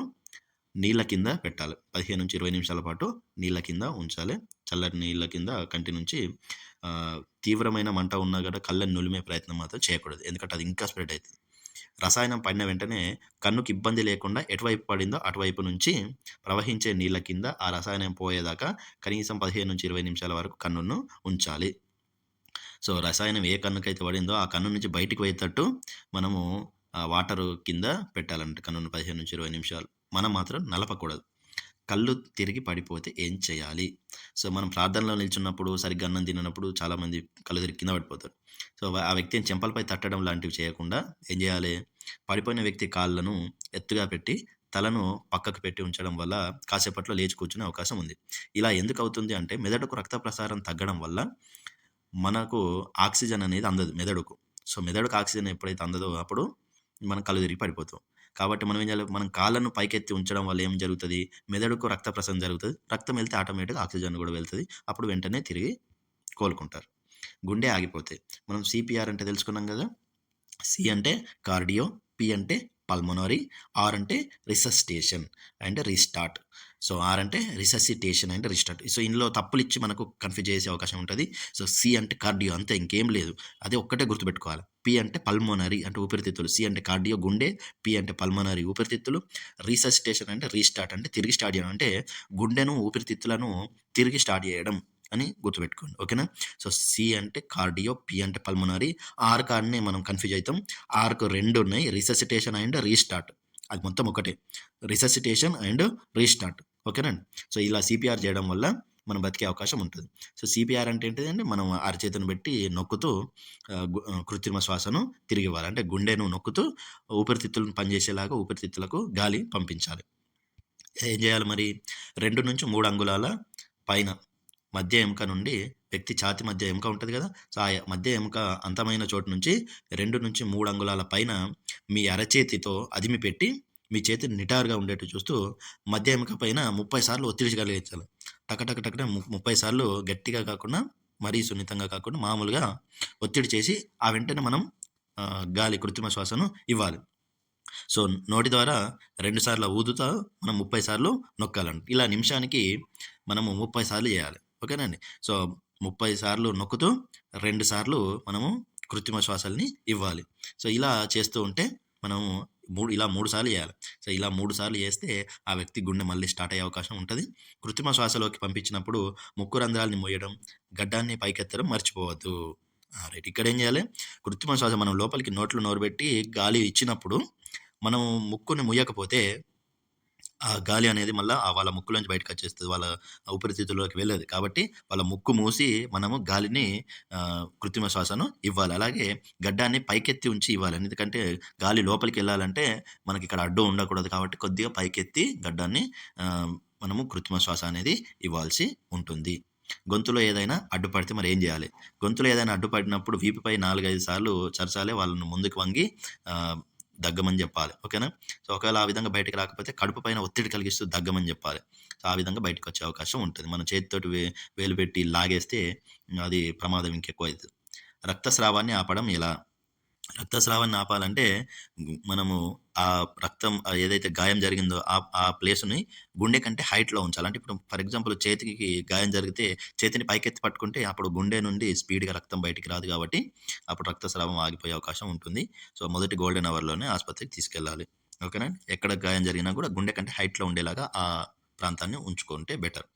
నీళ్ళ కింద పెట్టాలి. 15-20 నిమిషాల పాటు నీళ్ళ కింద ఉంచాలి. చల్లటి నీళ్ళ కింద కంటి నుంచి తీవ్రమైన మంట ఉన్నా కూడా కళ్ళని నులిమే ప్రయత్నం మాత్రం చేయకూడదు. ఎందుకంటే అది ఇంకా స్ప్రెడ్ అవుతుంది. రసాయనం పడిన వెంటనే కన్నుకి ఇబ్బంది లేకుండా ఎటువైపు పడిందో అటువైపు నుంచి ప్రవహించే నీళ్ళ కింద ఆ రసాయనం పోయేదాకా కనీసం 15-20 నిమిషాల వరకు కన్నును ఉంచాలి. సో రసాయనం ఏ కన్నుకైతే పడిందో ఆ కన్ను నుంచి బయటికి పోయేటట్టు మనము వాటర్ కింద పెట్టాలంటే కన్నును 15-20 నిమిషాలు. మనం మాత్రం నలపకూడదు. కళ్ళు తిరిగి పడిపోతే ఏం చేయాలి? సో మనం ప్రార్థనలో నిల్చున్నప్పుడు, సరిగ్గా అన్నం తిననప్పుడు చాలామంది కళ్ళు తిరిగి కింద పడిపోతారు. సో ఆ వ్యక్తిని చెంపలపై తట్టడం లాంటివి చేయకుండా ఏం చేయాలి? పడిపోయిన వ్యక్తి కాళ్ళను ఎత్తుగా పెట్టి తలను పక్కకు పెట్టి ఉంచడం వల్ల కాసేపట్లో లేచి కూర్చునే అవకాశం ఉంది. ఇలా ఎందుకు అవుతుంది అంటే, మెదడుకు రక్త ప్రసారం తగ్గడం వల్ల మనకు ఆక్సిజన్ అనేది అందదు మెదడుకు. సో మెదడుకు ఆక్సిజన్ ఎప్పుడైతే అందదో అప్పుడు మనం కళ్ళు తిరిగి పడిపోతాం. కాబట్టి మనం ఏం చేయాలి? మనం కాళ్ళను పైకెత్తి ఉంచడం వల్ల ఏం జరుగుతుంది? మెదడుకు రక్త ప్రసరణ జరుగుతుంది. రక్తం వెళ్తే ఆటోమేటిక్‌గా ఆక్సిజన్ కూడా వెళ్తది. అప్పుడు వెంటనే తిరిగి కోలుకుంటారు. గుండె ఆగిపోతే మనం సిపిఆర్ అంటే తెలుసుకున్నాం కదా! సి అంటే కార్డియో, పి అంటే పల్మోనరీ, ఆర్ అంటే resuscitation and restart. So R అంటే రిససిటేషన్ అండ్ రీస్టార్ట్. సో ఇందులో తప్పులు ఇచ్చి మనకు కన్ఫ్యూజ్ చేసే అవకాశం ఉంటుంది. సో సి అంటే కార్డియో, అంతే, ఇంకేం లేదు. అదే ఒక్కటే గుర్తుపెట్టుకోవాలి. పి అంటే పల్మోనరీ అంటే ఊపిరితిత్తులు, సి అంటే కార్డియో గుండె, పి అంటే పల్మోనరీ ఊపిరితిత్తులు, రిససిటేషన్ అంటే రీస్టార్ట్ అంటే తిరిగి స్టార్ట్ చేయడం, అంటే గుండెను ఊపిరితిత్తులను తిరిగి స్టార్ట్ చేయడం అని గుర్తుపెట్టుకోండి. ఓకేనా? సో సి అంటే కార్డియో, పి అంటే పల్మోనరీ, ఆర్ కార్డ్‌ని మనం కన్ఫ్యూజ్ అవుతాం. ఆర్‌కు 2 ఉన్నాయి, రిససిటేషన్ అండ్ రీస్టార్ట్. అది మొత్తం ఒకటే, రిససిటేషన్ అండ్ రీస్టార్ట్. ఓకేనండి? సో ఇలా సిపిఆర్ చేయడం వల్ల మనం బతికే అవకాశం ఉంటుంది. సో సిపిఆర్ అంటే ఏంటిదంటే, మనం అరచేతిని పెట్టి నొక్కుతూ కృత్రిమ శ్వాసను తిరిగి ఇవ్వాలి. అంటే గుండెను నొక్కుతూ ఊపిరితిత్తులను పనిచేసేలాగా ఊపిరితిత్తులకు గాలి పంపించాలి. ఏం చేయాలి మరి? 2-3 అంగుళాల పైన మధ్య ఎముక నుండి, వ్యక్తి ఛాతీ మధ్య ఎముక ఉంటుంది కదా! సో ఆ మధ్య ఎముక అంతమైన చోటు నుంచి 2-3 అంగుళాల పైన మీ అరచేతితో అదిమి పెట్టి మీ చేతిని నిటారుగా ఉండేట్టు చూస్తూ మధ్య ఎముక పైన 30 సార్లు ఒత్తిడి కలిగించాలి. టక 30 సార్లు గట్టిగా కాకుండా, మరీ సున్నితంగా కాకుండా మామూలుగా ఒత్తిడి చేసి ఆ వెంటనే మనం గాలి కృత్రిమ శ్వాసను ఇవ్వాలి. సో నోటి ద్వారా 2 సార్లు ఊదుతా మనం 30 సార్లు నొక్కాలండి. ఇలా నిమిషానికి మనము 30 సార్లు చేయాలి. ఓకేనండి? సో 30 సార్లు నొక్కుతూ 2 సార్లు మనము కృత్రిమ శ్వాసల్ని ఇవ్వాలి. సో ఇలా చేస్తూ ఉంటే మనము 3 సార్లు చేయాలి. సో ఇలా 3 సార్లు చేస్తే ఆ వ్యక్తి గుండె మళ్ళీ స్టార్ట్ అయ్యే అవకాశం ఉంటుంది. కృత్రిమ శ్వాసలోకి పంపించినప్పుడు ముక్కు రంధ్రాలని మూయడం, గడ్డాన్ని పైకెత్తడం మర్చిపోవద్దు. రైట్. ఇక్కడేం చేయాలి? కృత్రిమ శ్వాస మనం లోపలికి నోట్లో నోరు పెట్టి గాలి ఇచ్చినప్పుడు మనం ముక్కుని ముయ్యకపోతే ఆ గాలి అనేది మళ్ళా వాళ్ళ ముక్కులోంచి బయటకొచ్చేస్తది. వాళ్ళ ఊపిరితిత్తుల్లోకి వెళ్ళదు. కాబట్టి వాళ్ళ ముక్కు మూసి మనము గాలిని కృత్రిమ శ్వాసను ఇవ్వాలి. అలాగే గడ్డాన్ని పైకెత్తి ఉంచి ఇవ్వాలి. ఎందుకంటే గాలి లోపలికెళ్ళాలంటే మనకిక్కడ అడ్డు ఉండకూడదు. కాబట్టి కొద్దిగా పైకెత్తి గడ్డాన్ని మనము కృత్రిమ శ్వాస అనేది ఇవ్వాల్సి ఉంటుంది. గొంతులో ఏదైనా అడ్డుపడితే మరి ఏం చేయాలి? గొంతులో ఏదైనా అడ్డుపడినప్పుడు వీపుపై 4, 5 సార్లు చరచాలి. వాళ్ళని ముందుకు వంగి దగ్గమని చెప్పాలి. ఓకేనా? సో ఒకవేళ ఆ విధంగా బయటికి రాకపోతే కడుపు పైన ఒత్తిడి కలిగిస్తూ దగ్గమని చెప్పాలి. సో ఆ విధంగా బయటకొచ్చే అవకాశం ఉంటుంది. మనం చేతితోటి వేలు పెట్టి లాగేస్తే అది ప్రమాదం ఇంకెక్కువైతది. రక్తస్రావాన్ని ఆపడం ఎలా? రక్తస్రావాన్ని ఆపాలంటే మనము ఆ రక్తం ఏదైతే గాయం జరిగిందో ఆ ప్లేస్‌ని గుండె కంటే హైట్‌లో ఉంచాలి. అంటే ఇప్పుడు ఫర్ ఎగ్జాంపుల్ చేతికి గాయం జరిగితే చేతిని పైకెత్తి పట్టుకుంటే అప్పుడు గుండె నుండి స్పీడ్‌గా రక్తం బయటికి రాదు కాబట్టి అప్పుడు రక్తస్రావం ఆగిపోయే అవకాశం ఉంటుంది. సో మొదటి గోల్డెన్ అవర్‌లోనే ఆసుపత్రికి తీసుకెళ్ళాలి. ఓకేనా? ఎక్కడ గాయం జరిగినా కూడా గుండె కంటే హైట్‌లో ఉండేలాగా ఆ ప్రాంతాన్ని ఉంచుకుంటే బెటర్.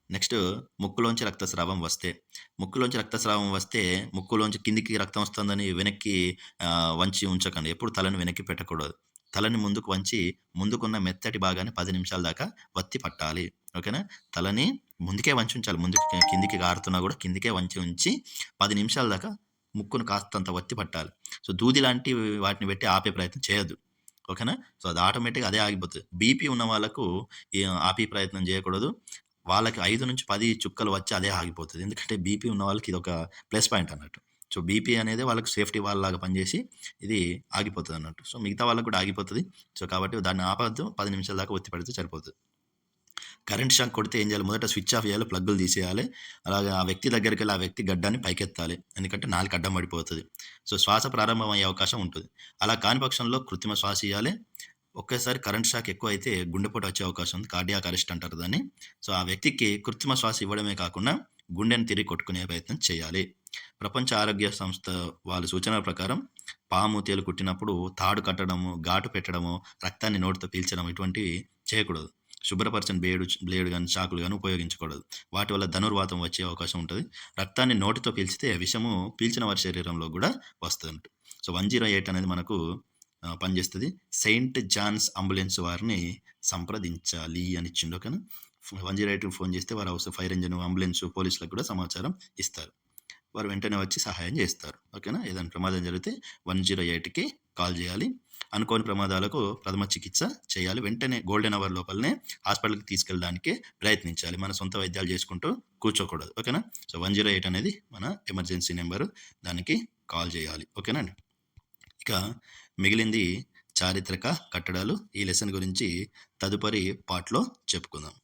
నెక్స్ట్, ముక్కులోంచి రక్తస్రావం వస్తే, ముక్కులోంచి కిందికి రక్తం వస్తుందని వెనక్కి వంచి ఉంచకండి. ఎప్పుడు తలని వెనక్కి పెట్టకూడదు. తలని ముందుకు వంచి ముందుకున్న మెత్తటి భాగాన్ని 10 నిమిషాల దాకా వత్తి పట్టాలి. ఓకేనా? తలని ముందుకే వంచి ఉంచాలి. ముందుకి కిందికి గారుతున్నా కూడా కిందికే వంచి ఉంచి 10 నిమిషాల దాకా ముక్కును కాస్తంత వత్తి పట్టాలి. సో దూది లాంటి వాటిని పెట్టి ఆపే ప్రయత్నం చేయొద్దు. ఓకేనా? సో అది ఆటోమేటిక్గా అదే ఆగిపోతుంది. బీపీ ఉన్న వాళ్ళకు ఆపే ప్రయత్నం చేయకూడదు. వాళ్ళకి 5-10 చుక్కలు వచ్చి అదే ఆగిపోతుంది. ఎందుకంటే బీపీ ఉన్న వాళ్ళకి ఇది ఒక ప్లస్ పాయింట్ అన్నట్టు. సో బీపీ అనేది వాళ్ళకి సేఫ్టీ వాల్ లాగా పనిచేసి ఇది ఆగిపోతుంది అన్నట్టు. సో మిగతా వాళ్ళకి కూడా ఆగిపోతుంది. సో కాబట్టి దాన్ని ఆపొద్దు. 10 నిమిషాల దాకా ఒత్తి పెడితే సరిపోతుంది. కరెంట్ షాక్ కొడితే ఏం చేయాలి? మొదట స్విచ్ ఆఫ్ చేయాలి, ప్లగ్గులు తీసేయాలి. అలాగే ఆ వ్యక్తి దగ్గరికి వెళ్ళి ఆ వ్యక్తి గడ్డాన్ని పైకెత్తాలి. ఎందుకంటే నాలుక అడ్డం పడిపోతుంది. సో శ్వాస ప్రారంభం అయ్యే అవకాశం ఉంటుంది. అలా కాని పక్షంలో కృత్రిమ శ్వాస ఇవ్వాలి. ఒకేసారి కరెంట్ షాక్ ఎక్కువ అయితే గుండెపోటు వచ్చే అవకాశం ఉంది. కార్డియాక్ అరెస్ట్ అంటారు దాన్ని. సో ఆ వ్యక్తికి కృత్రిమ శ్వాస ఇవ్వడమే కాకుండా గుండెను తిరిగి కొట్టుకునే ప్రయత్నం చేయాలి. ప్రపంచ ఆరోగ్య సంస్థ వాళ్ళ సూచనల ప్రకారం పాము, తేలు కుట్టినప్పుడు తాడు కట్టడము, ఘాటు పెట్టడము, రక్తాన్ని నోటితో పీల్చడం ఇటువంటివి చేయకూడదు. శుభ్రపరచని బ్లేడ్ కానీ చాకులు కానీ ఉపయోగించకూడదు. వాటి వల్ల ధనుర్వాతం వచ్చే అవకాశం ఉంటుంది. రక్తాన్ని నోటితో పీల్చితే విషము పీల్చిన వారి శరీరంలో కూడా వస్తుంది. సో 108 అనేది మనకు పనిచేస్తుంది. సెయింట్ జాన్స్ అంబులెన్స్ వారిని సంప్రదించాలి అని ఇచ్చిండు. ఓకేనా? 108కి ఫోన్ చేస్తే వారు ఫైర్ ఇంజిన్, అంబులెన్స్, పోలీసులకు కూడా సమాచారం ఇస్తారు. వారు వెంటనే వచ్చి సహాయం చేస్తారు. ఓకేనా? ఏదైనా ప్రమాదం జరిగితే 108కి కాల్ చేయాలి. అనుకోని ప్రమాదాలకు ప్రథమ చికిత్స చేయాలి. వెంటనే గోల్డెన్ అవర్ లోపలనే హాస్పిటల్కి తీసుకెళ్ళడానికి ప్రయత్నించాలి. మన సొంత వైద్యాలు చేసుకుంటూ కూర్చోకూడదు. ఓకేనా? సో 108 అనేది మన ఎమర్జెన్సీ నెంబరు. దానికి కాల్ చేయాలి. ఓకేనా? ఇక మిగిలింది చారిత్రక కట్టడాలు. ఈ లెసన్ గురించి తదుపరి పార్ట్లో చెప్పుకుందాం.